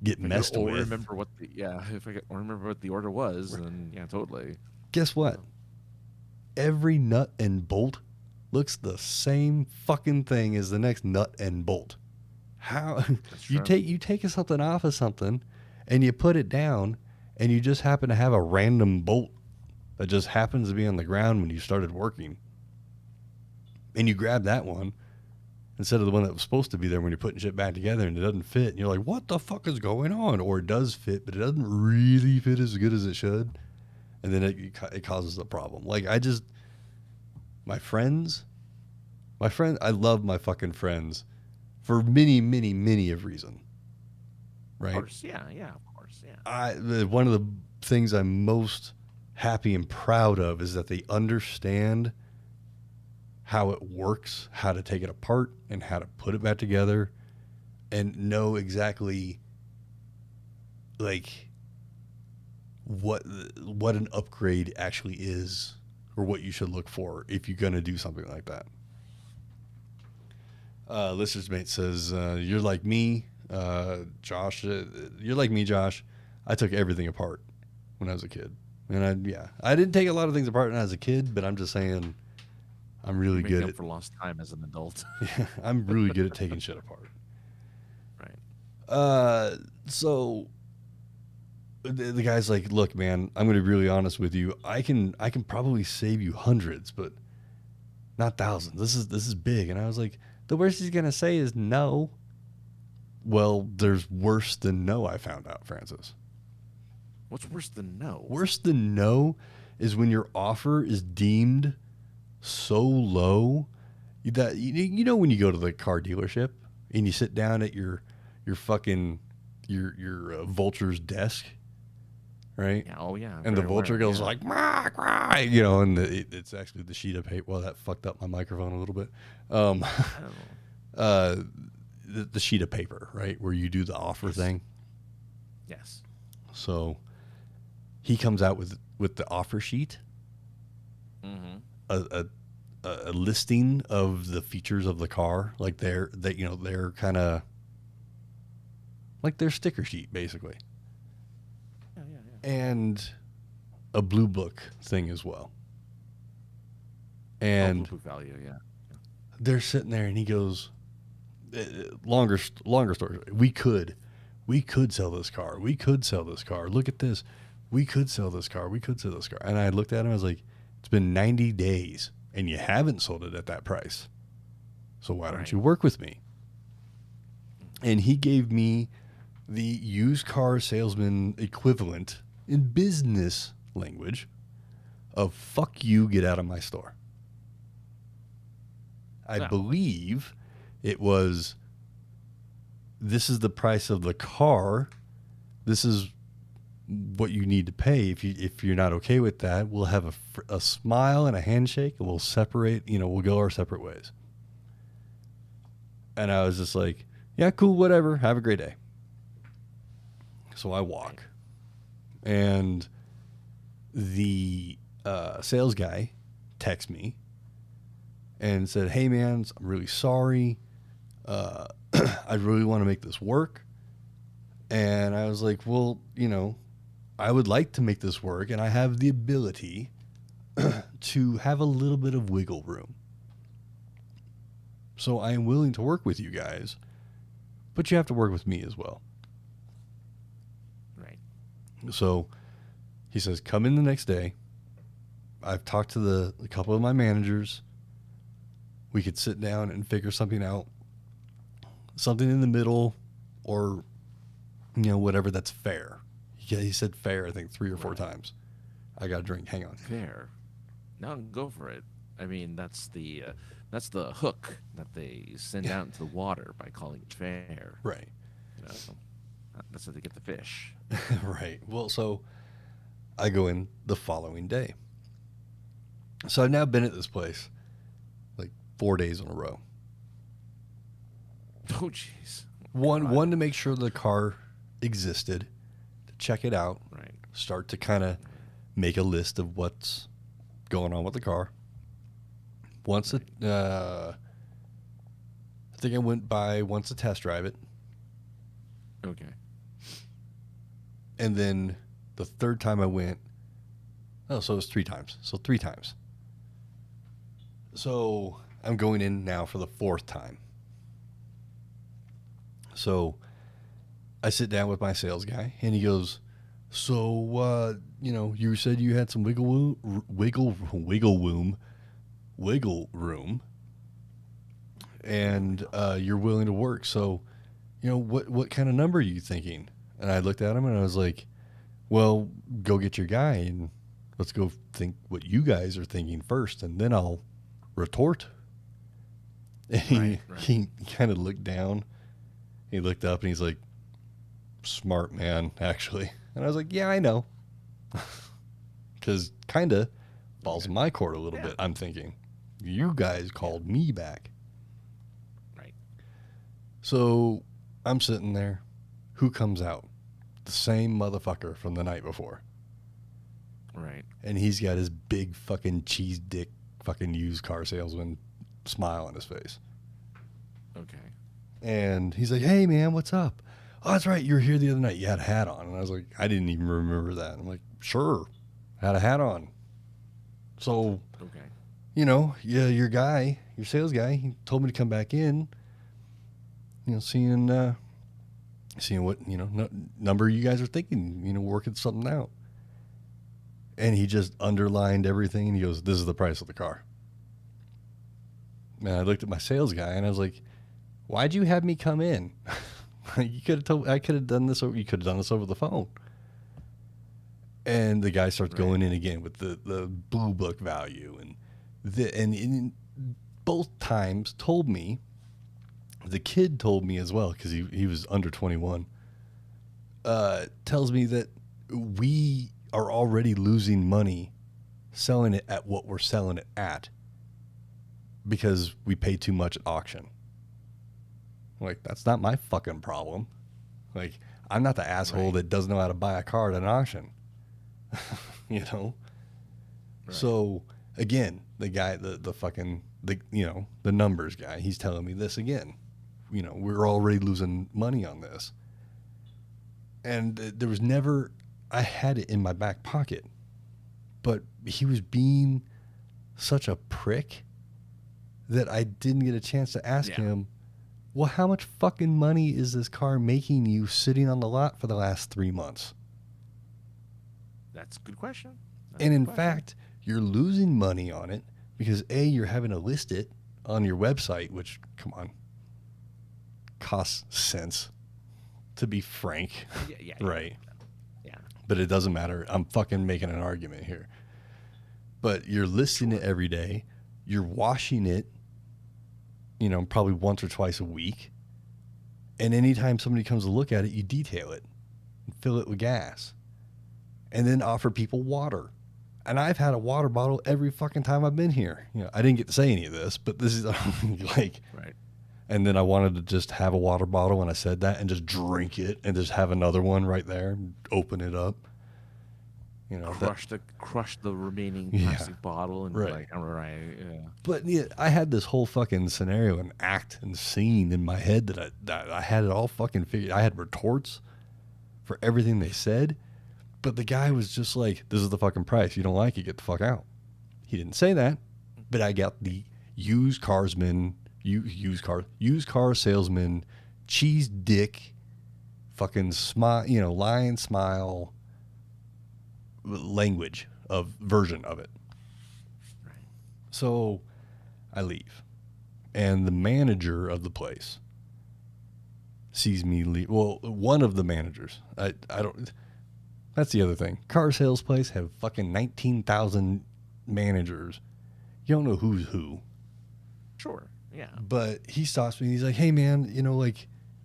get messed with. Remember what if I could remember what the order was, then yeah, totally. Guess what? Every nut and bolt looks the same fucking thing as the next nut and bolt. How you take something off of something and you put it down and you just happen to have a random bolt that just happens to be on the ground when you started working. And you grab that one instead of the one that was supposed to be there when you're putting shit back together and it doesn't fit. And you're like, what the fuck is going on? Or it does fit, but it doesn't really fit as good as it should. And then it causes a problem. Like, my friends, I love my fucking friends for many, many, many of reason. Right? Of course, yeah, of course, yeah. One of the things I'm most happy and proud of is that they understand how it works, how to take it apart, and how to put it back together, and know exactly like what an upgrade actually is, or what you should look for if you're gonna do something like that. Listener's mate says, "You're like me, Josh. You're like me, Josh. I took everything apart when I was a kid, and I didn't take a lot of things apart when I was a kid, but I'm just saying." I'm really good at for lost time as an adult. Yeah, I'm really good at taking shit apart. Right. So the guy's like, "Look, man, I'm going to be really honest with you. I can probably save you hundreds, but not thousands. This is big." And I was like, "The worst he's going to say is no." Well, there's worse than no, I found out, Francis. What's worse than no? Worse than no is when your offer is deemed so low that you know when you go to the car dealership and you sit down at your fucking your vulture's desk, right? Yeah, oh yeah. And the vulture goes like, "Mah, mah," you know, and it's actually the sheet of paper. Well, that fucked up my microphone a little bit. The sheet of paper, right, where you do the offer thing. Yes. So he comes out with the offer sheet. Mm-hmm. A listing of the features of the car, like they're kind of like their sticker sheet, basically. Yeah. And a blue book thing as well. And blue book value, yeah. They're sitting there, and he goes, longer story. We could sell this car. We could sell this car. Look at this. We could sell this car. We could sell this car. And I looked at him. I was like, it's been 90 days, and you haven't sold it at that price. So why don't you work with me? And he gave me the used car salesman equivalent in business language of "fuck you, get out of my store." I believe it was, "This is the price of the car. This is what you need to pay. If you're not okay with that, we'll have a smile and a handshake, and we'll separate. We'll go our separate ways." And I was just like, "Yeah, cool, whatever. Have a great day." So I walk, and the sales guy texts me and said, "Hey man, I'm really sorry. I really want to make this work." And I was like, "Well, I would like to make this work, and I have the ability to have a little bit of wiggle room. So I am willing to work with you guys, but you have to work with me as well." Right. So he says, "Come in the next day. I've talked to a couple of my managers. We could sit down and figure something out. Something in the middle, or, whatever that's fair." He said fair, I think 3 or 4 times. I got a drink. Hang on. Fair. No, go for it. I mean, that's the hook that they send out into the water by calling it fair. Right. That's how they get the fish. Right. Well, so I go in the following day. So I've now been at this place like 4 days in a row. Oh, jeez. One to make sure the car existed, to check it out, right. Start to kind of make a list of what's going on with the car. once I think I went by once to test drive it. Okay. And then the third time I went, so it was 3 times. So 3 times. So I'm going in now for the 4th time. So I sit down with my sales guy, and he goes, so, you said you had some wiggle room, and you're willing to work. So, what kind of number are you thinking? And I looked at him, and I was like, well, go get your guy, and let's go think what you guys are thinking first, and then I'll retort. And he kind of looked down. He looked up, and he's like, smart man, actually. And I was like, yeah, I know. Because kind of falls in my court a little bit, I'm thinking. You guys called me back. Right. So I'm sitting there. Who comes out? The same motherfucker from the night before. Right. And he's got his big fucking cheese dick fucking used car salesman smile on his face. Okay. And he's like, hey, man, what's up? Oh, that's right. You were here the other night. You had a hat on. And I was like, I didn't even remember that. I'm like, sure. Had a hat on. So, okay. Your guy, your sales guy, he told me to come back in, seeing what, number you guys are thinking, working something out. And he just underlined everything, and he goes, this is the price of the car. And I looked at my sales guy, and I was like, why'd you have me come in? You could have told. I could have done this. You could have done this over the phone. And the guy starts going in again with the blue book value, and both times told me. The kid told me as well, because he was under 21. Tells me that we are already losing money selling it at what we're selling it at because we pay too much at auction. Like, that's not my fucking problem. Like, I'm not the asshole that doesn't know how to buy a car at an auction. Right. So, again, the guy, the numbers guy, he's telling me this again. We're already losing money on this. And there was never, I had it in my back pocket, but he was being such a prick that I didn't get a chance to ask him, well, how much fucking money is this car making you sitting on the lot for the last 3 months? That's a good question. Fact, you're losing money on it because A, you're having to list it on your website, which, come on, costs sense, to be frank. Yeah. Right. Yeah. But it doesn't matter. I'm fucking making an argument here. But you're listing it every day. You're washing it, probably once or twice a week. And anytime somebody comes to look at it, you detail it and fill it with gas. And then offer people water. And I've had a water bottle every fucking time I've been here. I didn't get to say any of this, but this is like... Right. And then I wanted to just have a water bottle when I said that and just drink it and just have another one right there and open it up. Crush the remaining plastic bottle and But I had this whole fucking scenario and act and scene in my head that I had it all fucking figured. I had retorts for everything they said, but the guy was just like, "This is the fucking price. You don't like it, get the fuck out." He didn't say that, but I got the used car salesman, cheese dick, fucking smile, lion smile language of version of it. Right. So I leave, and the manager of the place sees me leave. Well, one of the managers. I don't. That's the other thing. Car sales place have fucking 19,000 managers. You don't know who's who. Sure. Yeah. But he stops me. He's like, "Hey, man,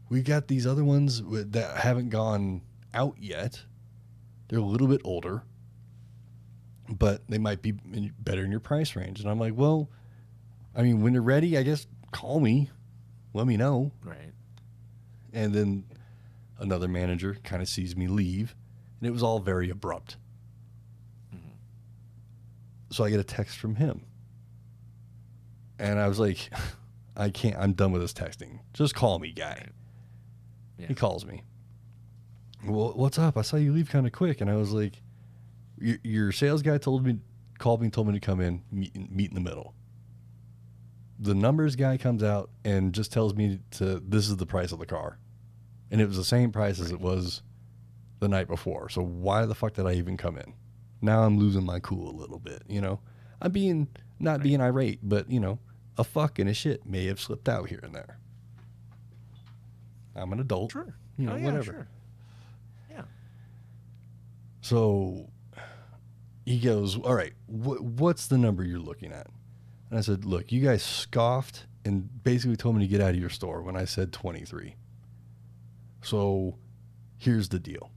we got these other ones that haven't gone out yet. They're a little bit older, but they might be better in your price range." And I'm like, "Well, I mean, when they're ready, I guess call me, let me know." Right. And then another manager kind of sees me leave, and it was all very abrupt. Mm-hmm. So I get a text from him. And I was like, I can't, I'm done with this texting. Just call me, guy. Right. Yeah. He calls me. Well, what's up? I saw you leave kind of quick. And I was like, your sales guy called me and told me to come in, meet in the middle. The numbers guy comes out and just tells me this is the price of the car. And it was the same price as it was the night before. So why the fuck did I even come in? Now I'm losing my cool a little bit, you know? I'm not being irate, but, you know, a fuck and a shit may have slipped out here and there. I'm an adult. Sure. You know, whatever. Sure. Yeah. So he goes, all right, what's the number you're looking at? And I said, look, you guys scoffed and basically told me to get out of your store when I said 23. So here's the deal.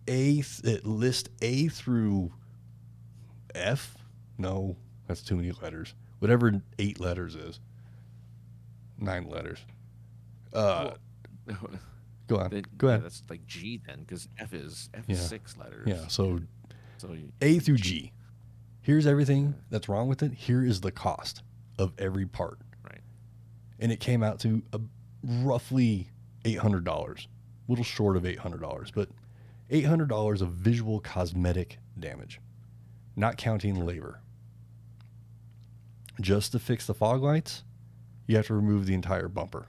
List A through F. No, that's too many letters. Whatever 8 letters is. 9 letters. Go on. Go ahead. That's like G then, because F is 6 letters. Yeah. So So A through G. Here's everything that's wrong with it. Here is the cost of every part. Right. And it came out to roughly $800. A little short of $800, but $800 of visual cosmetic damage, not counting labor. Just to fix the fog lights, you have to remove the entire bumper.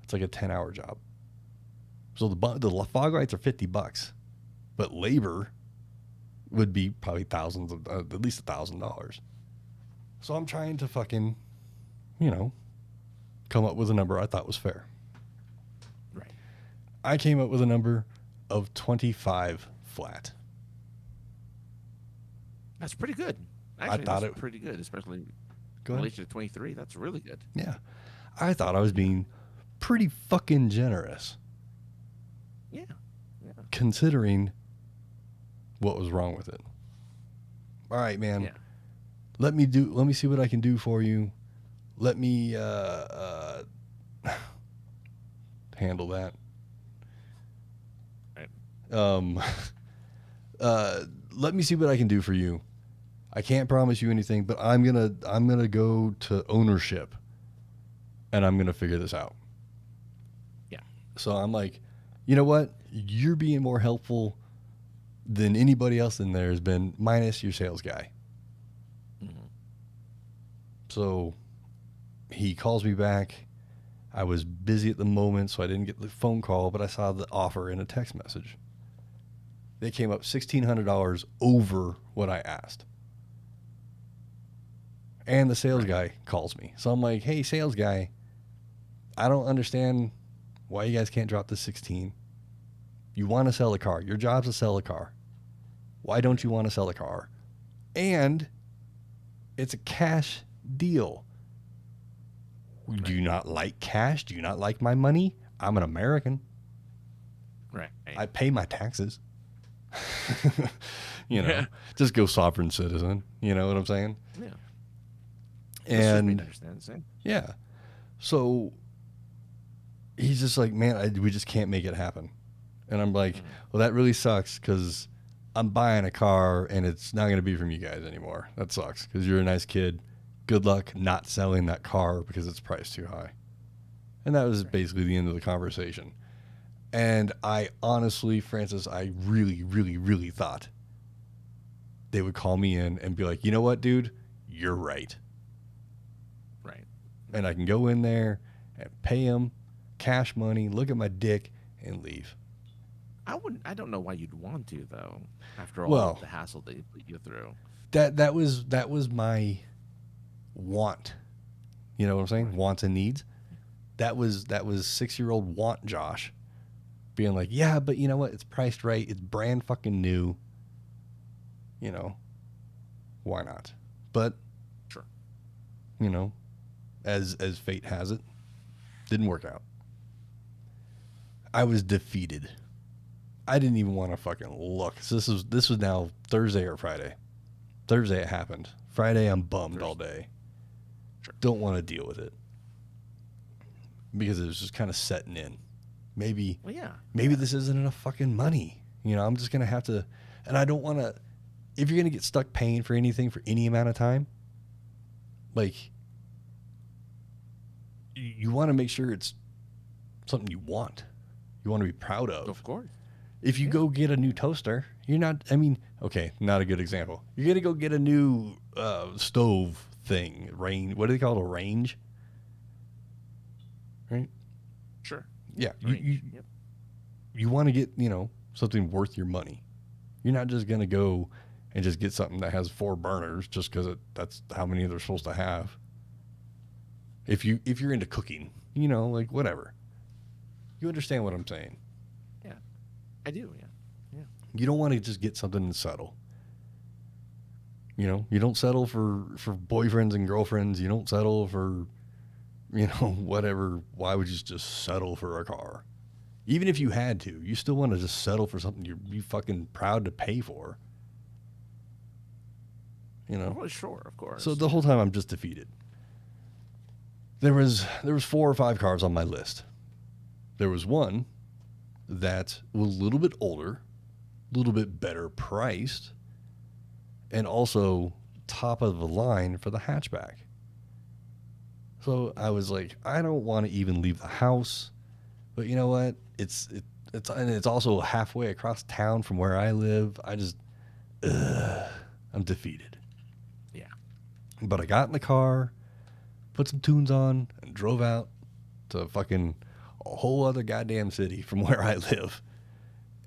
It's like a 10-hour job. So the fog lights are $50, but labor would be probably thousands of, at least $1,000. So I'm trying to fucking, you know, come up with a number I thought was fair. Right. I came up with a number of 25 flat. That's pretty good. Actually, that's pretty good, especially in relation to 23. That's really good. Yeah. I thought I was being pretty fucking generous. Yeah. Considering what was wrong with it. All right, man. Yeah. Let me see what I can do for you. Let me handle that. Right. Let me see what I can do for you. I can't promise you anything, but I'm gonna go to ownership and I'm gonna figure this out. Yeah. So I'm like, you know what? You're being more helpful than anybody else in there has been, minus your sales guy. Mm-hmm. So he calls me back. I was busy at the moment, so I didn't get the phone call, but I saw the offer in a text message. They came up $1,600 over what I asked. And the sales guy calls me. So I'm like, hey, sales guy, I don't understand why you guys can't drop the 16. You want to sell a car. Your job's to sell a car. Why don't you want to sell a car? And it's a cash deal. Do you not like cash? Do you not like my money? I'm an American. Right. I pay my taxes. You know, just go sovereign citizen. You know what I'm saying? Yeah. And understand. Yeah. So he's just like, man, we just can't make it happen. And I'm like, well, that really sucks because I'm buying a car and it's not going to be from you guys anymore. That sucks because you're a nice kid. Good luck not selling that car because it's priced too high. And that was basically the end of the conversation. And I honestly, Francis, I really, really, really thought they would call me in and be like, you know what, dude? You're right. Right. And I can go in there and pay them cash money, look at my dick, and leave. I don't know why you'd want to though. After all the hassle they put you through. That was my want. You know what I'm saying? Right. Wants and needs. That was 6-year-old want Josh being like, yeah, but you know what? It's priced right. It's brand fucking new. You know, why not? But sure. You know, as fate has it, didn't work out. I was defeated. I didn't even want to fucking look. So this was now Thursday or Friday. Thursday it happened. Friday I'm bummed all day. Sure. Don't want to deal with it. Because it was just kind of setting in. Maybe this isn't enough fucking money. You know, I'm just going to have to, and I don't want to, if you're going to get stuck paying for anything for any amount of time, like, you want to make sure it's something you want. You want to be proud of. Of course. If you go get a new toaster, you're not, I mean, okay, not a good example. You're going to go get a new stove thing, what do they call it, a range? Right? Sure. Yeah. You want to get, something worth your money. You're not just going to go and just get something that has 4 burners just because that's how many they're supposed to have. If you're into cooking, like whatever. You understand what I'm saying? Yeah, I do. Yeah. You don't want to just get something and settle. You don't settle for boyfriends and girlfriends. You don't settle for, whatever. Why would you just settle for a car? Even if you had to, you still want to just settle for something you're fucking proud to pay for. Well, sure, of course. So the whole time I'm just defeated. There was 4 or 5 cars on my list. There was one that was a little bit older, a little bit better priced, and also top of the line for the hatchback. So I was like, I don't want to even leave the house, but you know what? It's also halfway across town from where I live. I'm defeated. Yeah. But I got in the car, put some tunes on, and drove out to fucking a whole other goddamn city from where I live.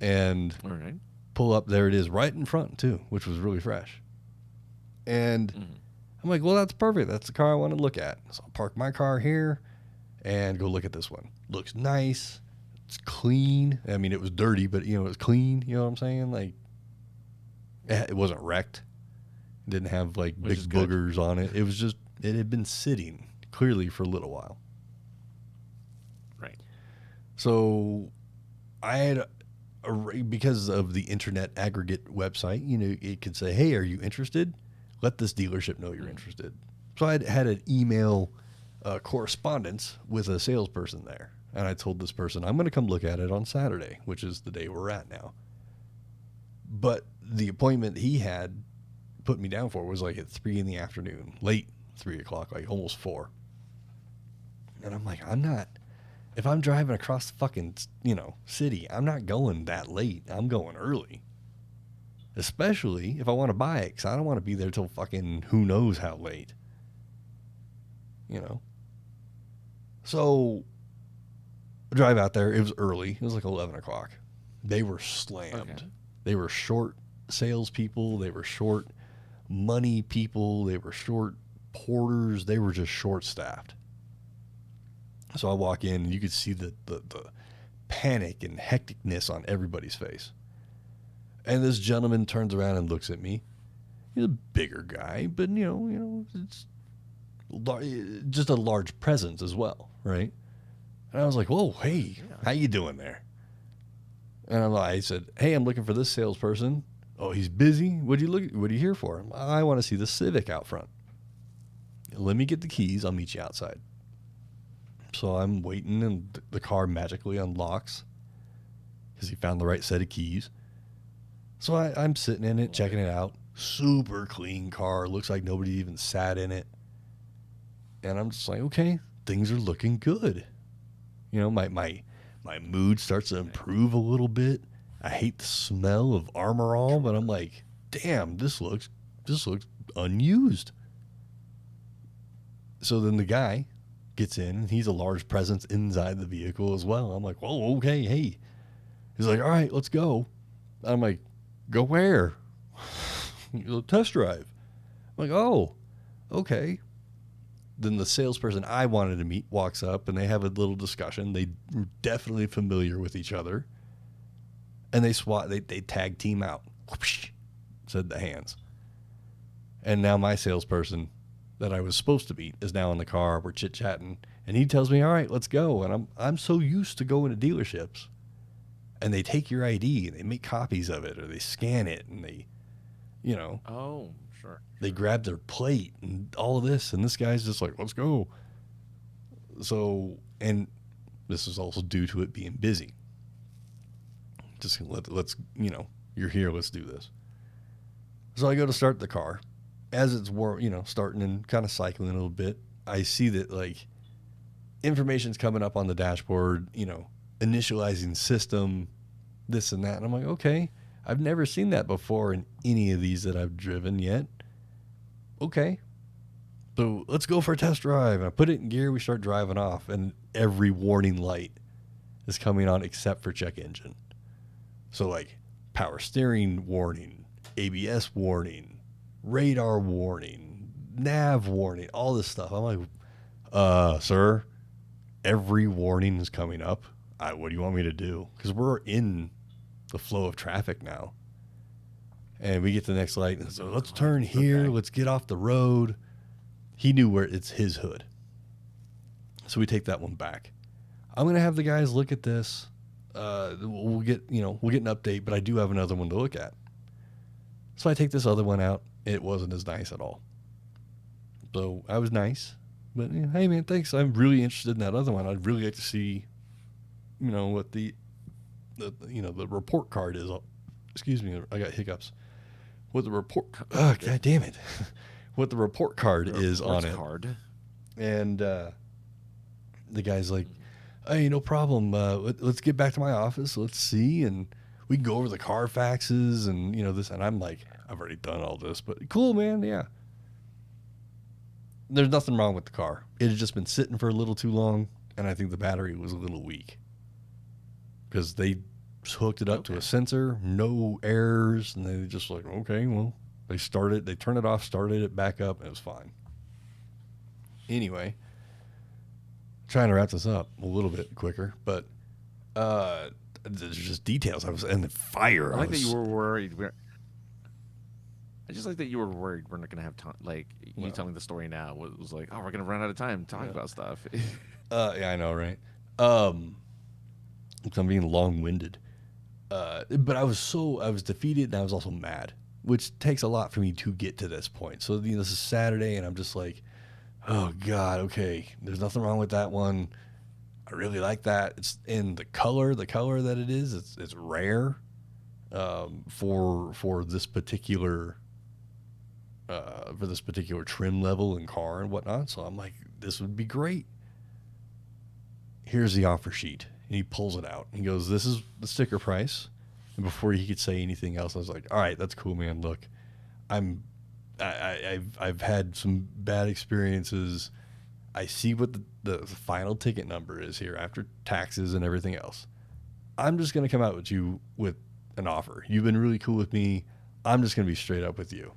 And all right. Pull up, there it is, right in front too, which was really fresh. And I'm like, well, that's perfect. That's the car I want to look at. So I'll park my car here and go look at this one. Looks nice. It's clean. I mean, it was dirty, but it was clean. You know what I'm saying? Like, it wasn't wrecked. It didn't have like big boogers on it. It was just, it had been sitting clearly for a little while. Right. So I had, because of the internet aggregate website, it could say, hey, are you interested? Let this dealership know you're interested. So I had an email correspondence with a salesperson there. And I told this person, I'm going to come look at it on Saturday, which is the day we're at now. But the appointment he had put me down for was like at 3 in the afternoon, late 3 o'clock, like almost 4. And I'm like, if I'm driving across the fucking, city, I'm not going that late. I'm going early. Especially if I want to buy it, because I don't want to be there till fucking who knows how late. So, drive out there. It was early. It was like 11 o'clock. They were slammed. Okay. They were short salespeople. They were short money people. They were short porters. They were just short-staffed. So I walk in, and you could see the panic and hecticness on everybody's face. And this gentleman turns around and looks at me. He's a bigger guy, but, it's just a large presence as well, right? And I was like, whoa, hey, how you doing there? And I said, hey, I'm looking for this salesperson. Oh, he's busy? What are you here for? I want to see the Civic out front. Let me get the keys. I'll meet you outside. So I'm waiting, and the car magically unlocks because he found the right set of keys. So I'm sitting in it, checking it out. Super clean car. Looks like nobody even sat in it. And I'm just like, okay, things are looking good. My mood starts to improve a little bit. I hate the smell of Armor All, but I'm like, damn, this looks unused. So then the guy gets in, and he's a large presence inside the vehicle as well. I'm like, whoa, okay, hey. He's like, all right, let's go. I'm like, go where? Test drive. I'm like, oh, okay. Then the salesperson I wanted to meet walks up, and they have a little discussion. They were definitely familiar with each other. And they tag team out. Whoosh, said the hands. And now my salesperson that I was supposed to meet is now in the car. We're chit-chatting. And he tells me, all right, let's go. And I'm so used to going to dealerships. And they take your ID, and they make copies of it, or they scan it, and they, Oh, sure. They grab their plate and all of this. And this guy's just like, let's go. So, and this is also due to it being busy. Just let's, you're here, let's do this. So I go to start the car. As it's starting and kind of cycling a little bit, I see that, like, information's coming up on the dashboard, initializing system, this and that. And I'm like, okay, I've never seen that before in any of these that I've driven yet. Okay. So let's go for a test drive. And I put it in gear. We start driving off, and every warning light is coming on except for check engine. So like power steering warning, ABS warning, radar warning, nav warning, all this stuff. I'm like, sir, every warning is coming up. What do you want me to do? Because we're in the flow of traffic now. And we get to the next light, and so let's turn here. Okay. Let's get off the road. He knew where it's his hood. So we take that one back. I'm going to have the guys look at this. We'll get an update, but I do have another one to look at. So I take this other one out. It wasn't as nice at all. So I was nice, but hey man, thanks. I'm really interested in that other one. I'd really like to see, what the report card is. Excuse me, I got hiccups. What the report? Oh, God damn it! What the report card is on it? Card. And the guy's like, "Hey, no problem. Let's get back to my office. Let's see, and we can go over the Carfaxes and this." And I'm like, "I've already done all this, but cool, man. Yeah." There's nothing wrong with the car. It had just been sitting for a little too long, and I think the battery was a little weak because they hooked it up to a sensor, no errors, and they just like, okay, well, they turned it off, started it back up, and it was fine. Anyway, trying to wrap this up a little bit quicker, but there's just details. And the fire. I like that you were worried. I just like that you were worried we're not going to have time. Like, you telling the story now was like, oh, we're going to run out of time talking about stuff. Yeah, I know, right? I'm being long-winded. But I was defeated, and I was also mad, which takes a lot for me to get to this point. So, this is Saturday, and I'm just like, oh, God, okay, there's nothing wrong with that one. I really like that. It's in the color that it is. It's rare for this particular trim level and car and whatnot. So I'm like, this would be great. Here's the offer sheet. And he pulls it out. He goes, this is the sticker price. And before he could say anything else, I was like, all right, that's cool, man. Look, I've had some bad experiences. I see what the final ticket number is here after taxes and everything else. I'm just going to come out with you with an offer. You've been really cool with me. I'm just going to be straight up with you.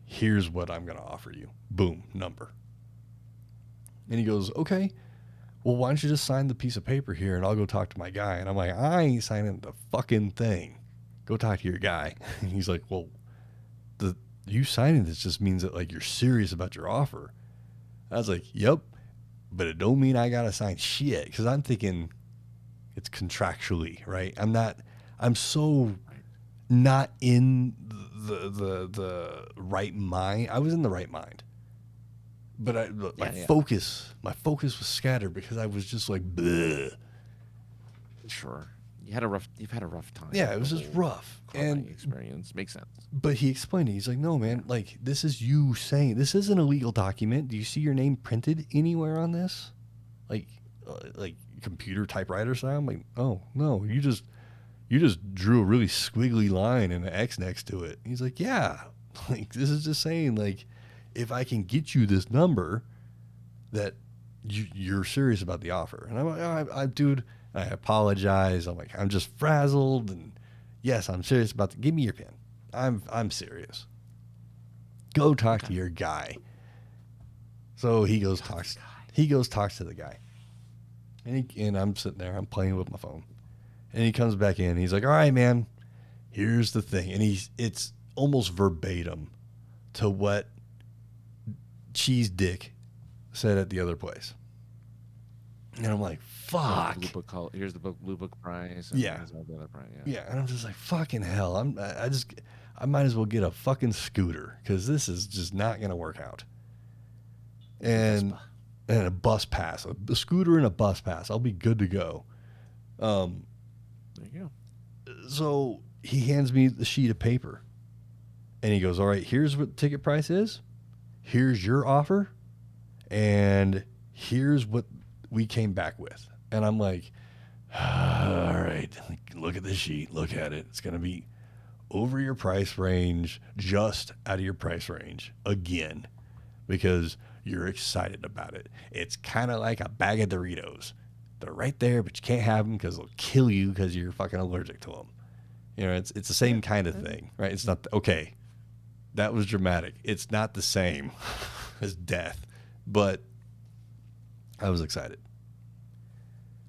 Here's what I'm going to offer you. Boom, number. And he goes, okay, well, why don't you just sign the piece of paper here and I'll go talk to my guy. And I'm like, I ain't signing the fucking thing. Go talk to your guy. And he's like, well, you signing this just means that like you're serious about your offer. I was like, yep, but it don't mean I got to sign shit, because I'm thinking it's contractually, right? I'm so not in the right mind. I was in the right mind, but my focus was scattered because I was just like, bleh. Sure. You've had a rough time. Yeah, it was just rough. And experience makes sense. But he explained it. He's like, no, man, like this is you saying this is an illegal document. Do you see your name printed anywhere on this? Like computer typewriter style? I'm like, oh no, you just drew a really squiggly line and an X next to it. He's like, yeah, like this is just saying like if I can get you this number that you're serious about the offer. And I'm like, dude, I apologize. I'm like, I'm just frazzled, and yes, I'm serious about give me your pen. I'm serious. Go talk to your guy. So he goes talks to the guy. And I'm sitting there, I'm playing with my phone. And he comes back in, he's like, all right, man, here's the thing. And it's almost verbatim to what Cheese Dick said at the other place. And I'm like, fuck. Here's the blue book price. Yeah. The other price. Yeah. And I'm just like, fucking hell. I might as well get a fucking scooter, because this is just not going to work out. And a bus pass, a scooter and a bus pass. I'll be good to go. There you go. So he hands me the sheet of paper, and he goes, all right, here's what the ticket price is. Here's your offer. And here's what we came back with. And I'm like, all right, look at this sheet. Look at it. It's going to be over your price range, just out of your price range again, because you're excited about it. It's kind of like a bag of Doritos. They're right there, but you can't have them because they'll kill you because you're fucking allergic to them. You know, it's the same kind of thing, right? It's not, okay, that was dramatic. It's not the same as death, but I was excited.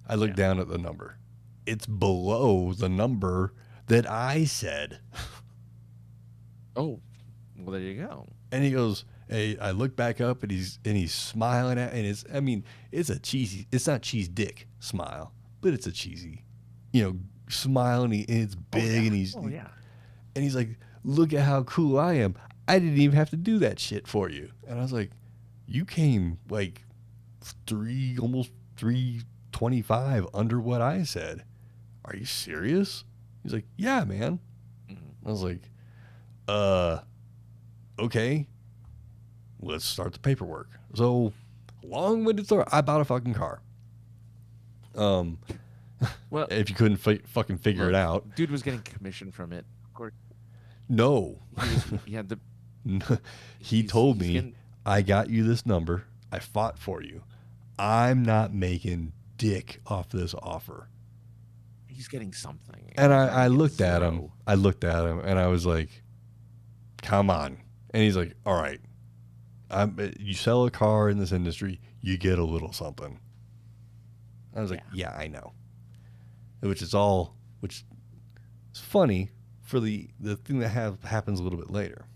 I looked down at the number. It's below the number that I said. Oh, well, there you go. And he goes, hey, I look back up and he's smiling at, and it's a cheesy, it's not cheese dick smile, but it's a cheesy, smile, and it's big, and he's like, look at how cool I am. I didn't even have to do that shit for you. And I was like, you came like almost 325 under what I said. Are you serious? He's like, yeah, man. I was like, okay, let's start the paperwork. So, long-winded story, I bought a fucking car. Well, if you couldn't fucking figure it out. Dude was getting commission from it. Of course. No. He told me, I got you this number. I fought for you. I'm not making dick off this offer. He's getting something. And I looked at him. And I was like, come on. And he's like, all right. You sell a car in this industry, you get a little something. I was like, yeah, I know. Which is funny for the thing that happens a little bit later.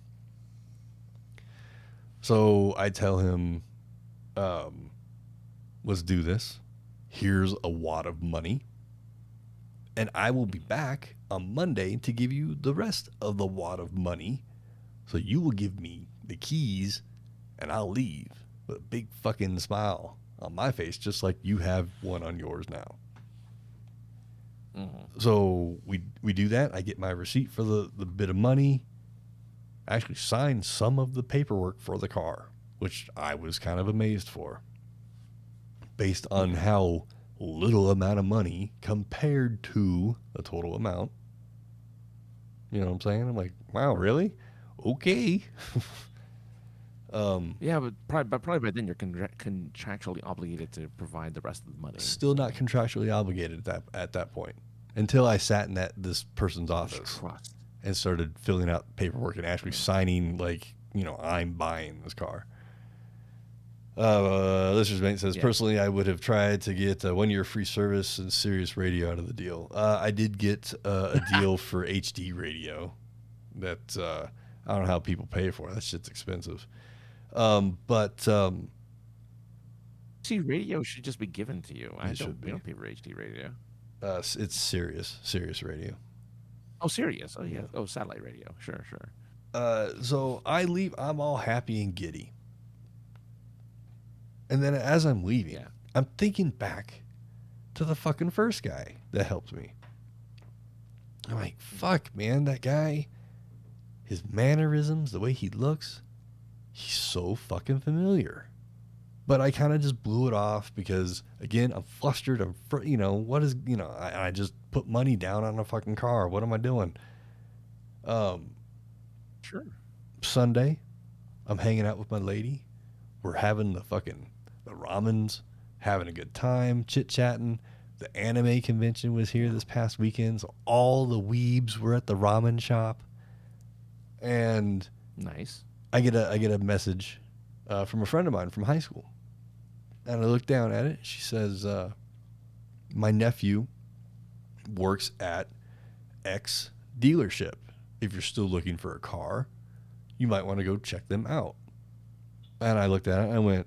So I tell him, let's do this. Here's a wad of money. And I will be back on Monday to give you the rest of the wad of money. So you will give me the keys and I'll leave with a big fucking smile on my face, just like you have one on yours now. Mm-hmm. So we do that. I get my receipt for the bit of money. I actually signed some of the paperwork for the car, which I was kind of amazed for, based on how little amount of money compared to the total amount. You know what I'm saying? I'm like, wow, really? Okay. Yeah, but probably by then you're contractually obligated to provide the rest of the money. Still not contractually obligated at that point, until I sat in this person's office and started filling out paperwork and actually signing, like, I'm buying this car. Listener's Mate says, personally, I would have tried to get 1 year free service and Sirius radio out of the deal. I did get a deal for HD radio that I don't know how people pay for. That shit's expensive. But see, radio should just be given to you. We don't pay for HD radio. It's Sirius radio. Oh, Sirius. Oh, yeah. Oh, satellite radio. Sure. So I leave. I'm all happy and giddy. And then as I'm leaving, I'm thinking back to the fucking first guy that helped me. I'm like, fuck, man, that guy, his mannerisms, the way he looks, he's so fucking familiar. But I kind of just blew it off because, again, I'm flustered. I just put money down on a fucking car. What am I doing? Sure. Sunday, I'm hanging out with my lady. We're having the ramens, having a good time, chit-chatting. The anime convention was here this past weekend, so all the weebs were at the ramen shop. And nice. I get a message from a friend of mine from high school. And I look down at it. She says, my nephew works at X dealership. If you're still looking for a car, you might want to go check them out. And I looked at it and I went,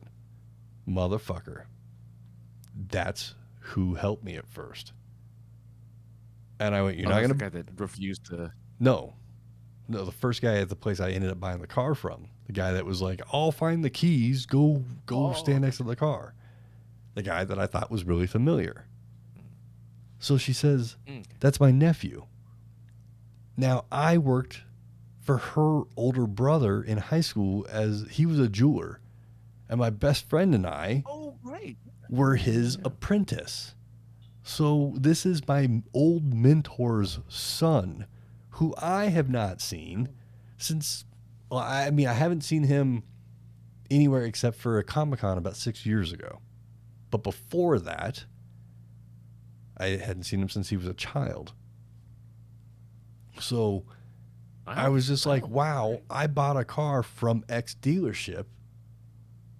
motherfucker, that's who helped me at first. And I went, you're not going to... the guy that refused to... No, the first guy at the place I ended up buying the car from. The guy that was like, I'll find the keys, go stand next to the car. The guy that I thought was really familiar. So she says, that's my nephew. Now, I worked for her older brother in high school as he was a jeweler. And my best friend and I Right. were his apprentice. So this is my old mentor's son, who I have not seen since. Well, I mean, I haven't seen him anywhere except for a Comic-Con about 6 years ago. But before that, I hadn't seen him since he was a child. So I was just like, wow, I bought a car from X dealership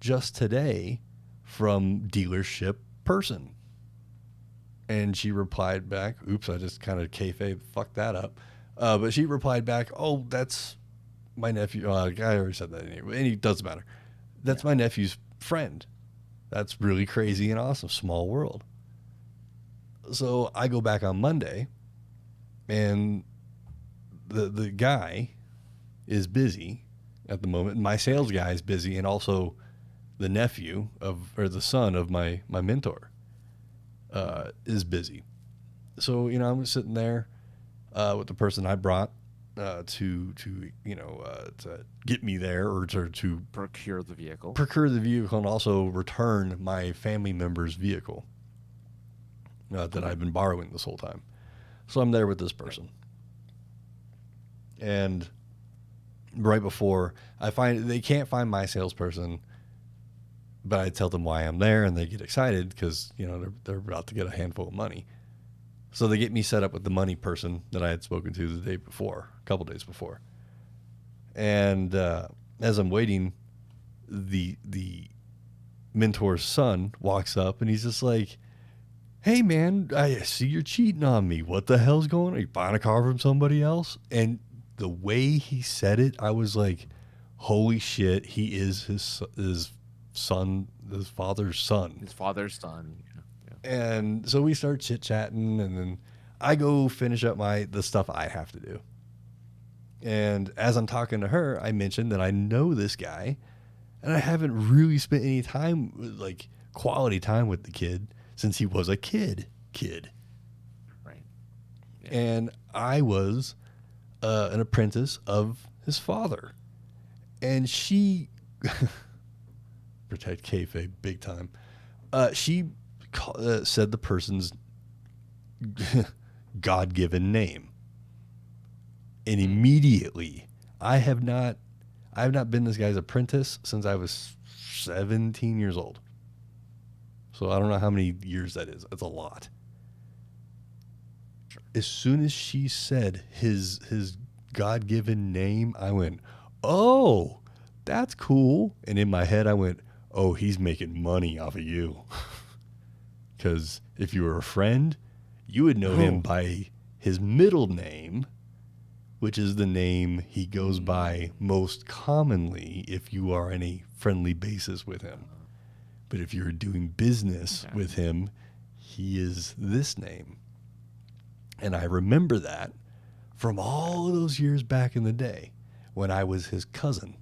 just today from dealership person. And she replied back, oops, I just kind of kayfabe fucked that up. But she replied back, oh, that's my nephew. I already said that anyway. And it doesn't matter. That's my nephew's friend. That's really crazy and awesome. Small world. So I go back on Monday, and the guy is busy at the moment. My sales guy is busy, and also the nephew or the son of my mentor is busy. So, I'm sitting there with the person I brought to get me there, or to procure the vehicle, and also return my family member's vehicle that I've been borrowing this whole time. So I'm there with this person. And right before they can't find my salesperson, but I tell them why I'm there, and they get excited because, they're about to get a handful of money. So they get me set up with the money person that I had spoken to a couple days before. And as I'm waiting, the mentor's son walks up, and he's just like, hey, man, I see you're cheating on me. What the hell's going on? Are you buying a car from somebody else? And the way he said it, I was like, holy shit, he is his son, his father's son. His father's son. Yeah. And so we start chit-chatting, and then I go finish up the stuff I have to do. And as I'm talking to her, I mentioned that I know this guy, and I haven't really spent any time, like quality time with the kid since he was a kid. Right. Yeah. And I was an apprentice of his father. And she, protect kayfabe big time, she said the person's God-given name. And immediately, I have not been this guy's apprentice since I was 17 years old. So I don't know how many years that is. It's a lot. Sure. As soon as she said his God-given name, I went, oh, that's cool. And in my head, I went, oh, he's making money off of you. Because if you were a friend, you would know him by his middle name, which is the name he goes by most commonly if you are on a friendly basis with him. But if you're doing business with him, he is this name. And I remember that from all of those years back in the day when I was his cousin.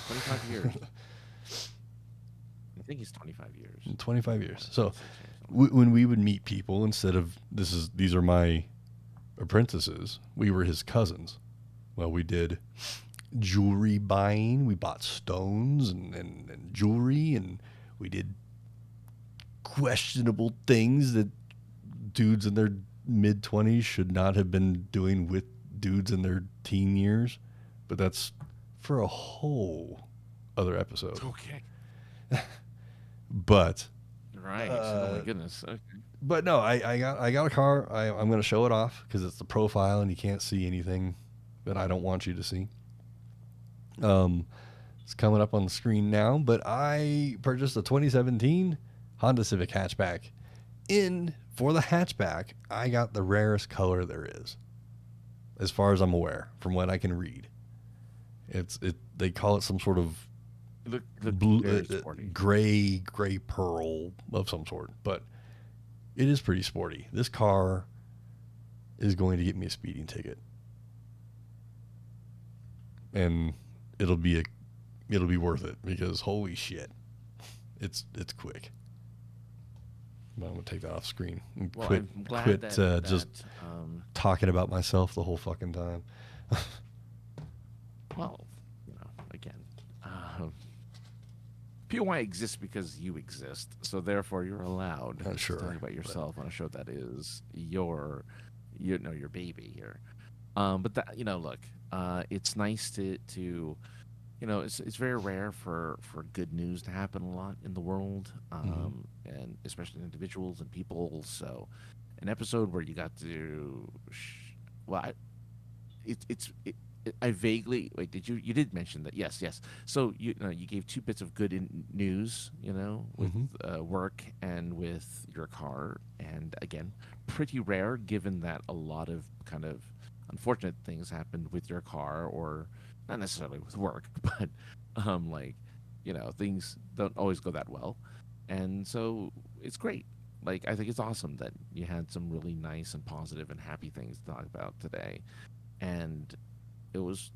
25 years. I think he's 25 years. 25 years. So when we would meet people, instead of these are my apprentices, we were his cousins. Well, we did jewelry buying. We bought stones and jewelry, and we did questionable things that dudes in their mid-20s should not have been doing with dudes in their teen years. But that's for a whole other episode. Okay. But right. Oh my goodness. Okay. But no, I got a car. I'm going to show it off because it's the profile and you can't see anything that I don't want you to see. It's coming up on the screen now, but I purchased a 2017 Honda Civic hatchback. For the hatchback, I got the rarest color there is, as far as I'm aware, from what I can read. They call it some sort of blue, gray pearl of some sort, but it is pretty sporty. This car is going to get me a speeding ticket, and it'll be worth it because holy shit, it's quick. But I'm gonna take that off screen and quit talking about myself the whole fucking time. Well, again, POI exists because you exist, so therefore you're allowed to Sure, talk about yourself on a show that is your baby here. But that look, it's nice to it's very rare for good news to happen a lot in the world, and especially individuals and people. So, an episode where you got to, well, I vaguely wait. You did mention that? Yes. So you gave two bits of good news, with work and with your car, and again, pretty rare given that a lot of kind of unfortunate things happened with your car, or not necessarily with work, but like things don't always go that well, and so it's great. Like I think it's awesome that you had some really nice and positive and happy things to talk about today, and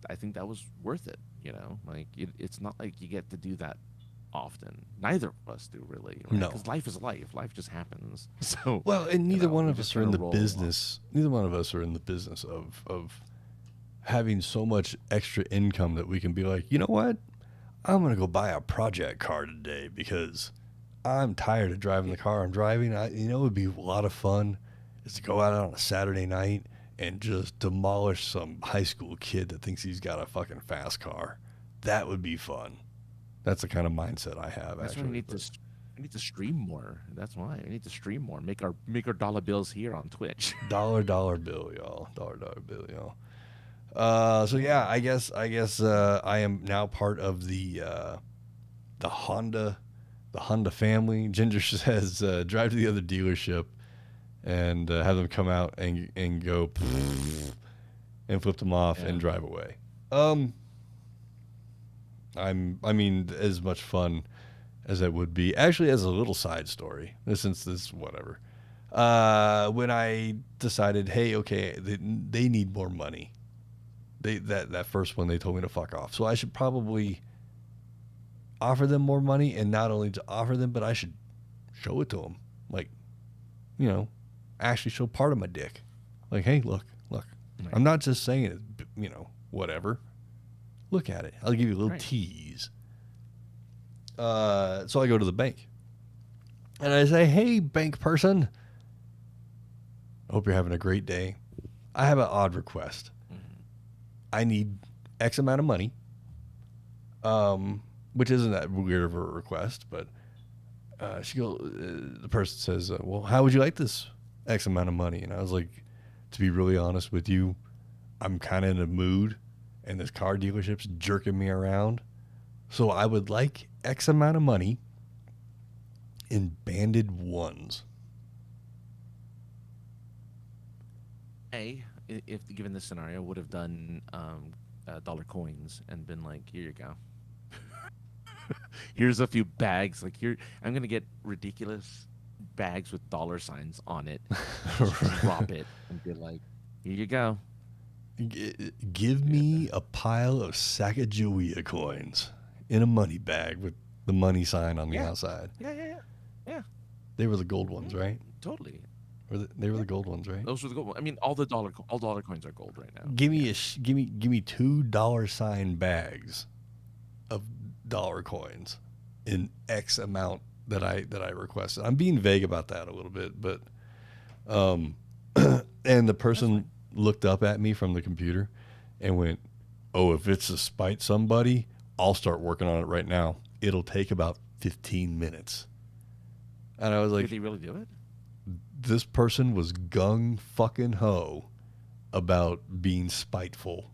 I think that was worth it. Like it's not like you get to do that often. Neither of us do really, right? No. Because life is life. Life just happens. So well, and neither one we of just us are in kinda the roll business. Neither one of us are in the business of having so much extra income that we can be like, you know what? I'm gonna go buy a project car today because I'm tired of driving the car I'm driving. It would be a lot of fun is to go out on a Saturday night and just demolish some high school kid that thinks he's got a fucking fast car. That would be fun. That's the kind of mindset I have. That's actually. why we need to stream more. That's why we need to stream more. Make our dollar bills here on Twitch. Dollar bill, y'all. Dollar bill, y'all. So yeah, I guess I am now part of the Honda family. Ginger says drive to the other dealership and have them come out and go and flip them off and drive away. I mean, as much fun as that would be. Actually, as a little side story, since this whatever. When I decided, hey, okay, they need more money. That first one they told me to fuck off. So I should probably offer them more money, and not only to offer them, but I should show it to them. Like, actually show part of my dick. Like, hey, look. Right. I'm not just saying it, whatever. Look at it. I'll give you a little tease. So I go to the bank. And I say, hey, bank person. I hope you're having a great day. I have an odd request. I need X amount of money, which isn't that weird of a request, but the person says, well, how would you like this X amount of money? And I was like, to be really honest with you, I'm kind of in a mood, and this car dealership's jerking me around. So I would like X amount of money in banded ones. If given this scenario, would have done dollar coins and been like, here you go. Here's a few bags. Like here, I'm gonna get ridiculous bags with dollar signs on it. Drop it and be like, here you go. Give me a pile of Sacagawea coins in a money bag with the money sign on the outside. Yeah. They were the gold ones, right? Totally. They were the gold ones, right? Those were the gold ones. I mean, all dollar coins are gold right now. Give me $2 sign bags of dollar coins in X amount that I requested. I'm being vague about that a little bit, but and the person looked up at me from the computer and went, "Oh, if it's to spite somebody, I'll start working on it right now. It'll take about 15 minutes." And I was like, did he really do it? This person was gung fucking ho about being spiteful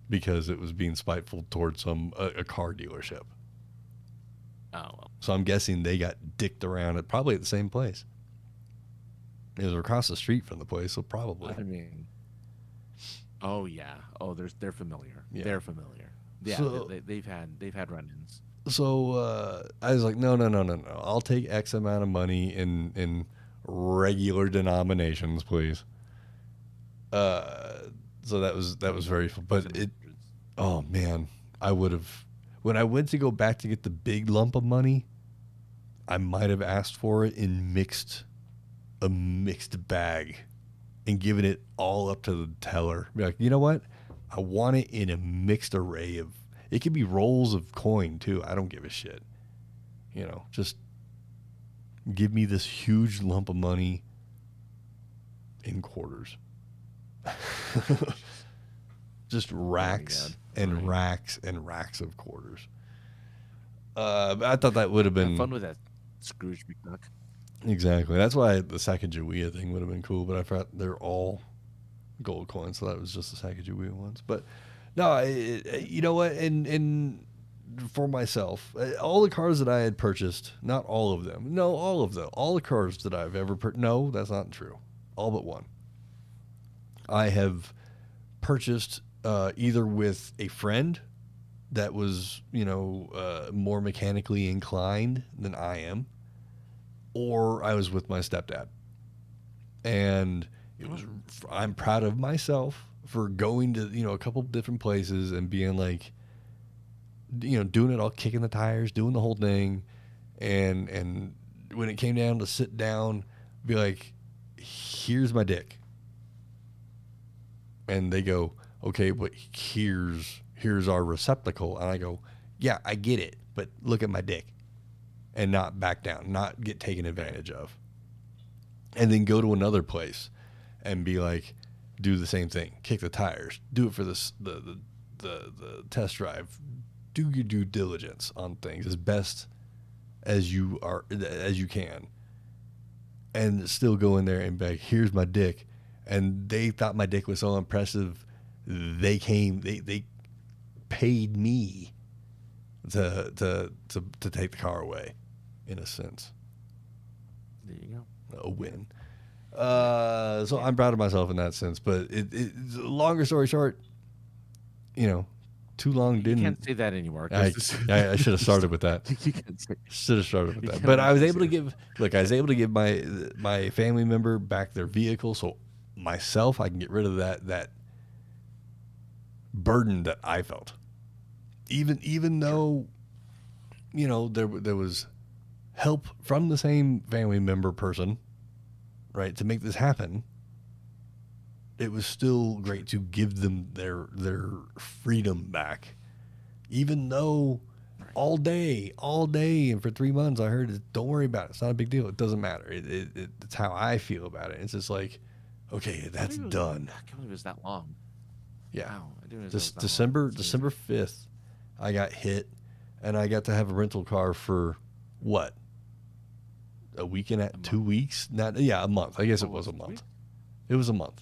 because it was being spiteful towards a car dealership. Oh, well. So I'm guessing they got dicked around at probably at the same place. It was across the street from the place, so probably. I mean, oh yeah, they're familiar. Yeah. They're familiar. Yeah, so, they've had run-ins. So I was like, no. I'll take X amount of money in regular denominations, please. So that was very fun. But oh man, I would have, when I went to go back to get the big lump of money, I might have asked for it in a mixed bag and given it all up to the teller. Be like, you know what? I want it in a mixed array of, it could be rolls of coin too. I don't give a shit. just give me this huge lump of money in quarters. Just racks and racks and racks of quarters. I thought that would have been have fun with that, Scrooge McDuck. Exactly. That's why the Sacagawea thing would have been cool, but I forgot they're all gold coins, so that was just the Sacagawea ones. But no, you know what? And for myself, all the cars that I had purchased, not all of them, no, all of them, all the cars that I've ever purchased, no, that's not true. All but one. I have purchased either with a friend that was, more mechanically inclined than I am, or I was with my stepdad. And I'm proud of myself for going to, a couple different places and being like, doing it all, kicking the tires, doing the whole thing. And when it came down to sit down, be like, here's my dick. And they go, okay, but here's our receptacle. And I go, yeah, I get it, but look at my dick. And not back down, not get taken advantage of. And then go to another place and be like, do the same thing. Kick the tires. Do it for the test drive. Do your due diligence on things as best as you can. And still go in there and be like, here's my dick. And they thought my dick was so impressive. They paid me to take the car away, in a sense. There you go. A win. So I'm proud of myself in that sense. But longer story short, too long didn't. You can't say that anymore. I should have started with that. Should have started with that. But I was able to give my family member back their vehicle, so myself, I can get rid of that burden that I felt. Even though, there was help from the same family member person, right, to make this happen, it was still great to give them their freedom back. Even though all day, and for 3 months I heard, don't worry about it. It's not a big deal. It doesn't matter. It's how I feel about it. It's just like, okay, that's done. I can't believe it was that long. Yeah. Wow. December 5th, I got hit, and I got to have a rental car for what? A week and 2 weeks? A month. I guess it was a month. It was a month.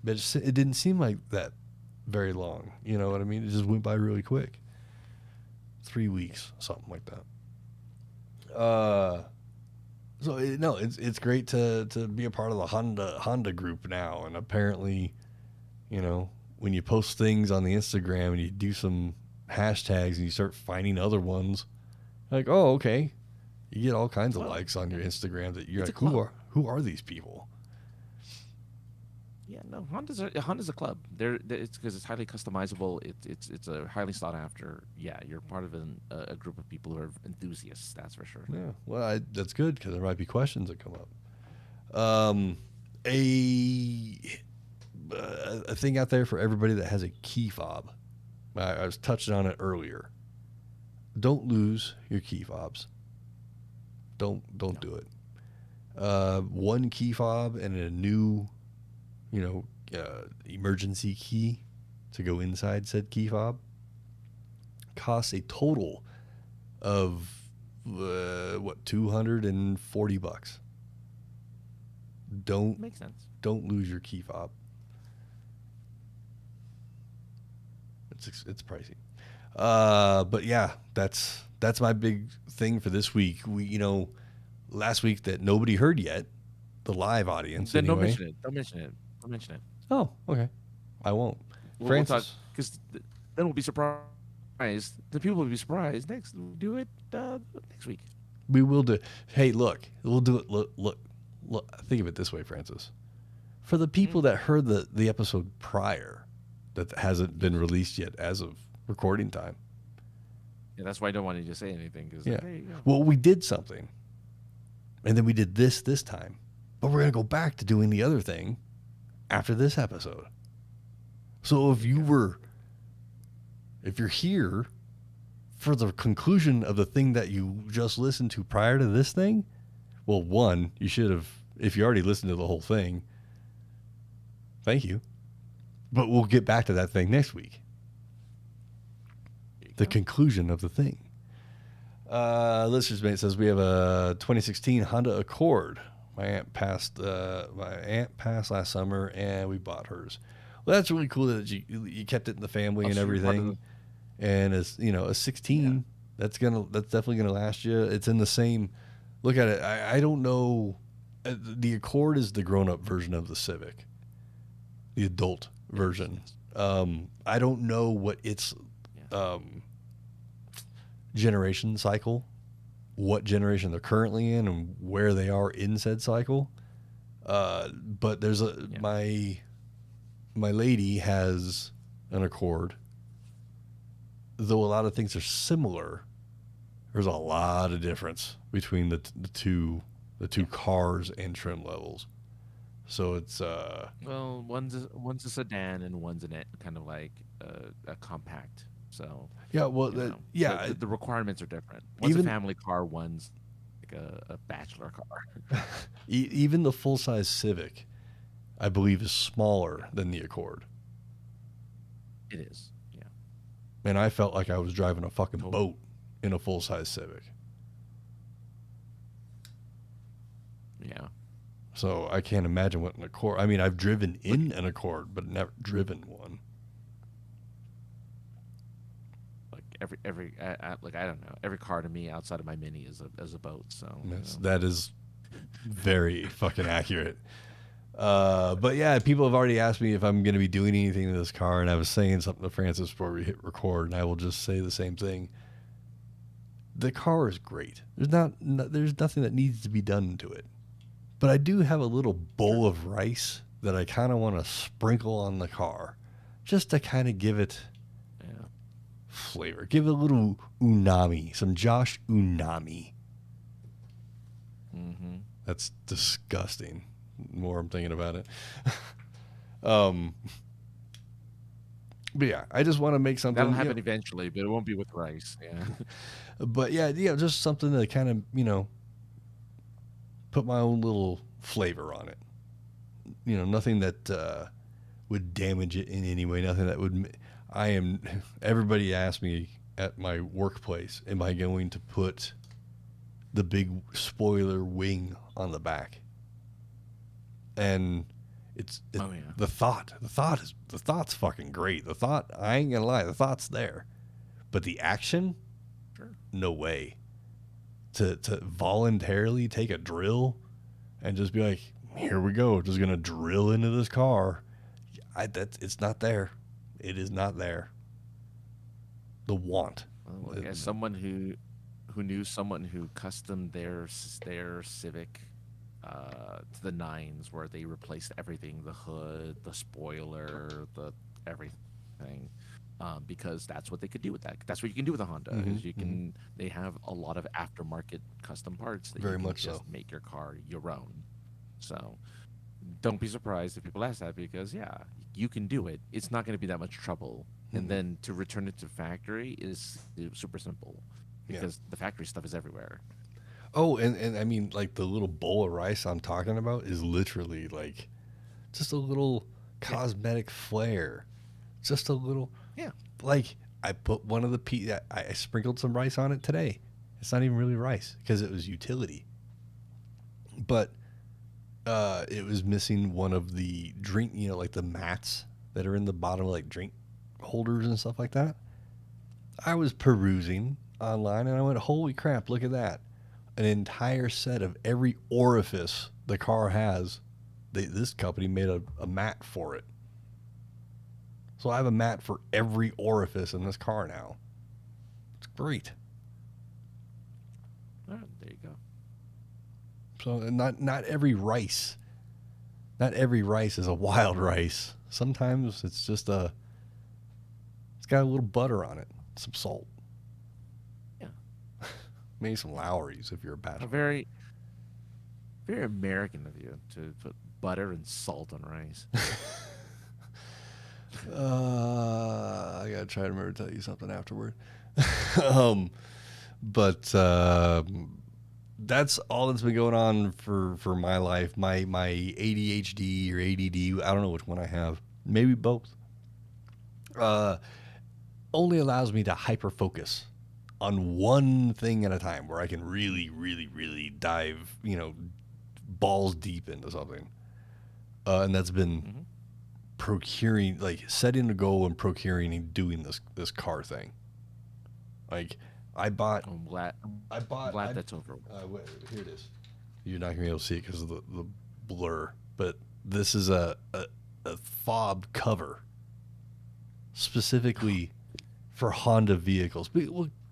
But it didn't seem like that very long. You know what I mean? It just went by really quick. 3 weeks, something like that. It's great to be a part of the Honda group now. And apparently, when you post things on the Instagram and you do some hashtags and you start finding other ones, like, oh, okay. You get all kinds of likes on your Instagram that you're like, who are these people? Yeah, no, Honda's a club. It's because it's highly customizable. It's a highly sought after. Yeah, you're part of a group of people who are enthusiasts. That's for sure. Yeah, well, that's good because there might be questions that come up. A thing out there for everybody that has a key fob. I was touching on it earlier. Don't lose your key fobs. Don't do it. One key fob and a new, emergency key to go inside said key fob costs a total of $240. Makes sense. Don't lose your key fob. It's pricey. But yeah, that's my big thing for this week. We, last week that nobody heard yet, the live audience. Then anyway. Don't mention it. Oh, okay. I won't. Francis, because then we'll be surprised. The people will be surprised. We'll do it next week. We will do. Hey, look, we'll do it. Look. Think of it this way, Francis. For the people that heard the episode prior, that hasn't been released yet as of recording time. Yeah, that's why I don't want you to say anything. Cause yeah. There you go. Well, we did something, and then we did this time, but we're gonna go back to doing the other thing after this episode. So if you're here for the conclusion of the thing that you just listened to prior to this thing, well, one, you should have, if you already listened to the whole thing, thank you. But we'll get back to that thing next week. The conclusion of the thing. Listener's Mate says we have a 2016 Honda Accord. My aunt passed last summer, and we bought hers. Well, that's really cool that you kept it in the family and everything. And as you know, a 16, that's definitely gonna last you. It's in the same. Look at it. I don't know. The Accord is the grown-up version of the Civic, the adult version. I don't know what its generation cycle, what generation they're currently in, and where they are in said cycle. But there's my lady has an Accord. Though a lot of things are similar, there's a lot of difference between the two cars and trim levels. So it's well, one's a sedan and one's kind of like a compact. So the requirements are different. One's a family car, one's like a bachelor car. Even the full size Civic, I believe, is smaller than the Accord. It is, yeah. And I felt like I was driving a fucking boat in a full size Civic. Yeah. So I can't imagine what an Accord. I mean, I've driven in an Accord, but never driven one. Like I don't know. Every car to me outside of my Mini is a boat. So that is very fucking accurate. But yeah, people have already asked me if I'm going to be doing anything to this car, and I was saying something to Francis before we hit record, and I will just say the same thing. The car is great. There's nothing that needs to be done to it. But I do have a little bowl of rice that I kind of want to sprinkle on the car, just to kind of give it flavor. Give it a little unami, some Josh unami. Mm-hmm. That's disgusting. The more I'm thinking about it. But yeah, I just want to make something. That'll happen eventually, but it won't be with rice. Yeah. But yeah, just something to kind of, put my own little flavor on it. Nothing that would damage it in any way. Nothing that would. Everybody asked me at my workplace, am I going to put the big spoiler wing on the back? And the thought's fucking great. The thought, I ain't gonna lie, the thought's there, but the action, no way. To voluntarily take a drill and just be like, here we go, just gonna drill into this car. It's not there. It is not there. The want. Well, as someone who knew someone who customed their Civic to the nines, where they replaced everything, the hood, the spoiler, the everything, because that's what they could do with that. That's what you can do with a Honda. Is you can they have a lot of aftermarket custom parts that Very you can much just so. make your car your own. So don't be surprised if people ask that, because you can do it. It's not going to be that much trouble. And then to return it to factory is super simple, because the factory stuff is everywhere. Oh, and I mean, like, the little bowl of rice I'm talking about is literally like just a little cosmetic flair. Just a little. Yeah. Like, I put one of the I sprinkled some rice on it today. It's not even really rice because it was utility. But it was missing one of the drink, like the mats that are in the bottom of like drink holders and stuff like that. I was perusing online and I went, holy crap, look at that. An entire set of every orifice the car has. This company made a mat for it. So I have a mat for every orifice in this car now. It's great. Oh, there you go. So not every rice. Not every rice is a wild rice. Sometimes it's just it's got a little butter on it, some salt. Yeah. Maybe some Lowry's if you're a bachelor. Very, very American of you to put butter and salt on rice. I gotta try to remember to tell you something afterward. But that's all that's been going on for my life. My ADHD or ADD, I don't know which one I have. Maybe both. Only allows me to hyper focus on one thing at a time, where I can really, really, really dive, balls deep into something. And that's been procuring, like setting a goal and procuring and doing this car thing. Like I'm glad that's over. Here it is. You're not gonna be able to see it because of the blur, but this is a fob cover specifically for Honda vehicles. But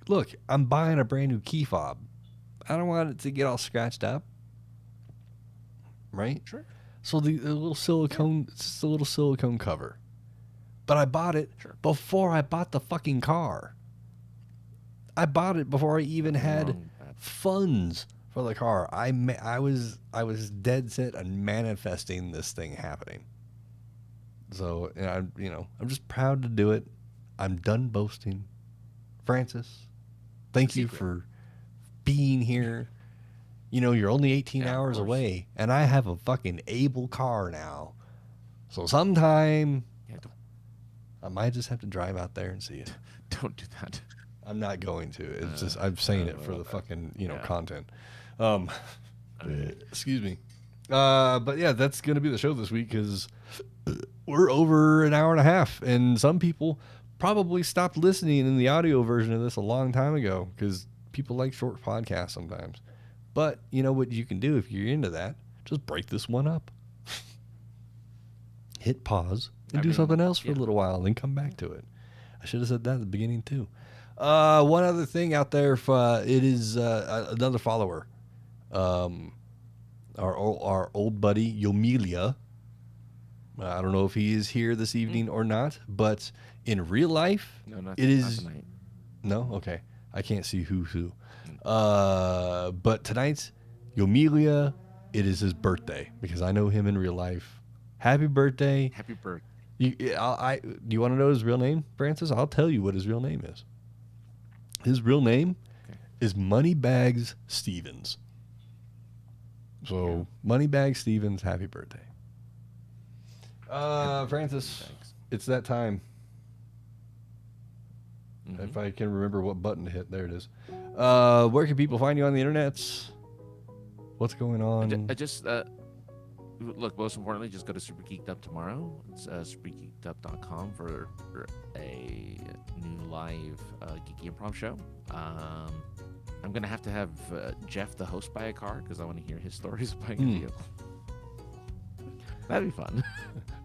look, I'm buying a brand new key fob. I don't want it to get all scratched up, right? Sure. So the little silicone, it's just a little silicone cover. But I bought it before I bought the fucking car. I bought it before I even had funds for the car. I was dead set on manifesting this thing happening. So I'm just proud to do it. I'm done boasting. Francis, thank you for being here. You're only 18 hours away, and I have a fucking able car now. So sometime I might just have to drive out there and see it. Don't do that. I'm not going to. It's just I'm saying it for the fucking content. Excuse me. But yeah, that's gonna be the show this week because we're over an hour and a half, and some people probably stopped listening in the audio version of this a long time ago because people like short podcasts sometimes. But you know what you can do if you're into that? Just break this one up. Hit pause and do something else for a little while, and then come back to it. I should have said that at the beginning too. One other thing out there, it is another follower, our old buddy Yomelia. I don't know if he is here this evening or not, but in real life, it is. Not tonight. No, okay, I can't see who's who. But tonight's Yomelia, it is his birthday because I know him in real life. Happy birthday! Happy birthday! Do you want to know his real name, Francis? I'll tell you what his real name is. His real name is Moneybags Stevens. So, Moneybags Stevens, happy birthday. Francis, it's that time. If I can remember what button to hit, there it is. Where can people find you on the internet? What's going on? I just look, most importantly, just go to Super Geeked Up tomorrow. It's supergeekedup.com for a new live geeky improv show. I'm going to have Jeff, the host, buy a car because I want to hear his stories of buying a vehicle. That'd be fun.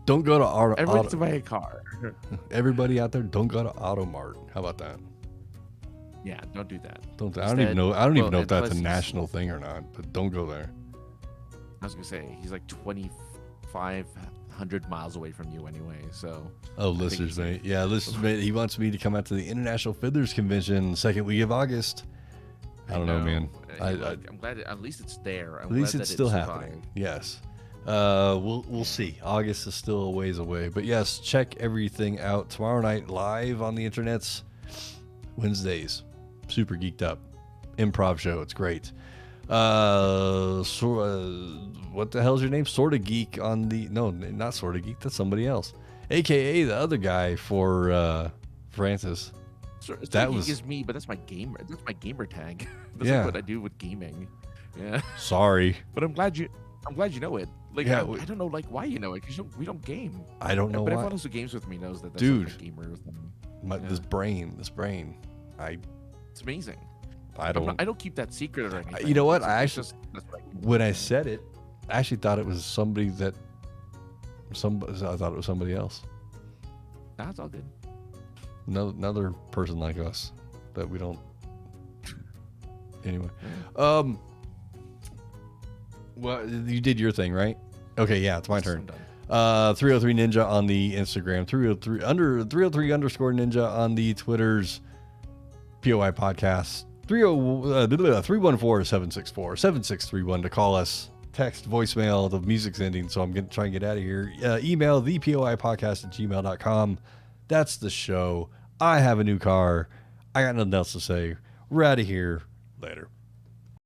Don't go to Auto. Everyone to buy a car. Everybody out there, don't go to Automart. How about that? Yeah, don't do that. I don't even know if that's a national thing or not. But don't go there. I was gonna say he's like 2,500 miles away from you anyway. So. Oh, listeners, mate. Yeah, listeners, mate. He wants me to come out to the International Fiddlers Convention second week of August. I don't know, man. I'm glad at least it's there. At least it's still happening. Yes. We'll see. August is still a ways away, but yes, check everything out tomorrow night live on the internets. Wednesdays, Super Geeked Up improv show. It's great. What the hell's your name? Sorta Geek on the not Sorta Geek. That's somebody else, aka the other guy for Francis. That was me, but that's my gamer. That's my gamer tag. That's like what I do with gaming. Yeah. Sorry, but I'm glad you know it. Like, I don't know, like, why you know it, because we don't game. I don't know but why. everyone else who games with me knows that that's dude, like a gamer. This brain. It's amazing. I don't keep that secret or anything. You know what? When I said it, I actually thought it was somebody that. I thought it was somebody else. That's all good. Another person like us that we don't. Anyway, well, you did your thing, right? Okay, yeah, it's my turn. 303 Ninja on the Instagram, 303 _Ninja on the Twitters, POI Podcast, 314-764-7631 to call us, text, voicemail. The music's ending, so I'm going to try and get out of here. Email thepoipodcast@gmail.com. That's the show. I have a new car. I got nothing else to say. We're out of here. Later.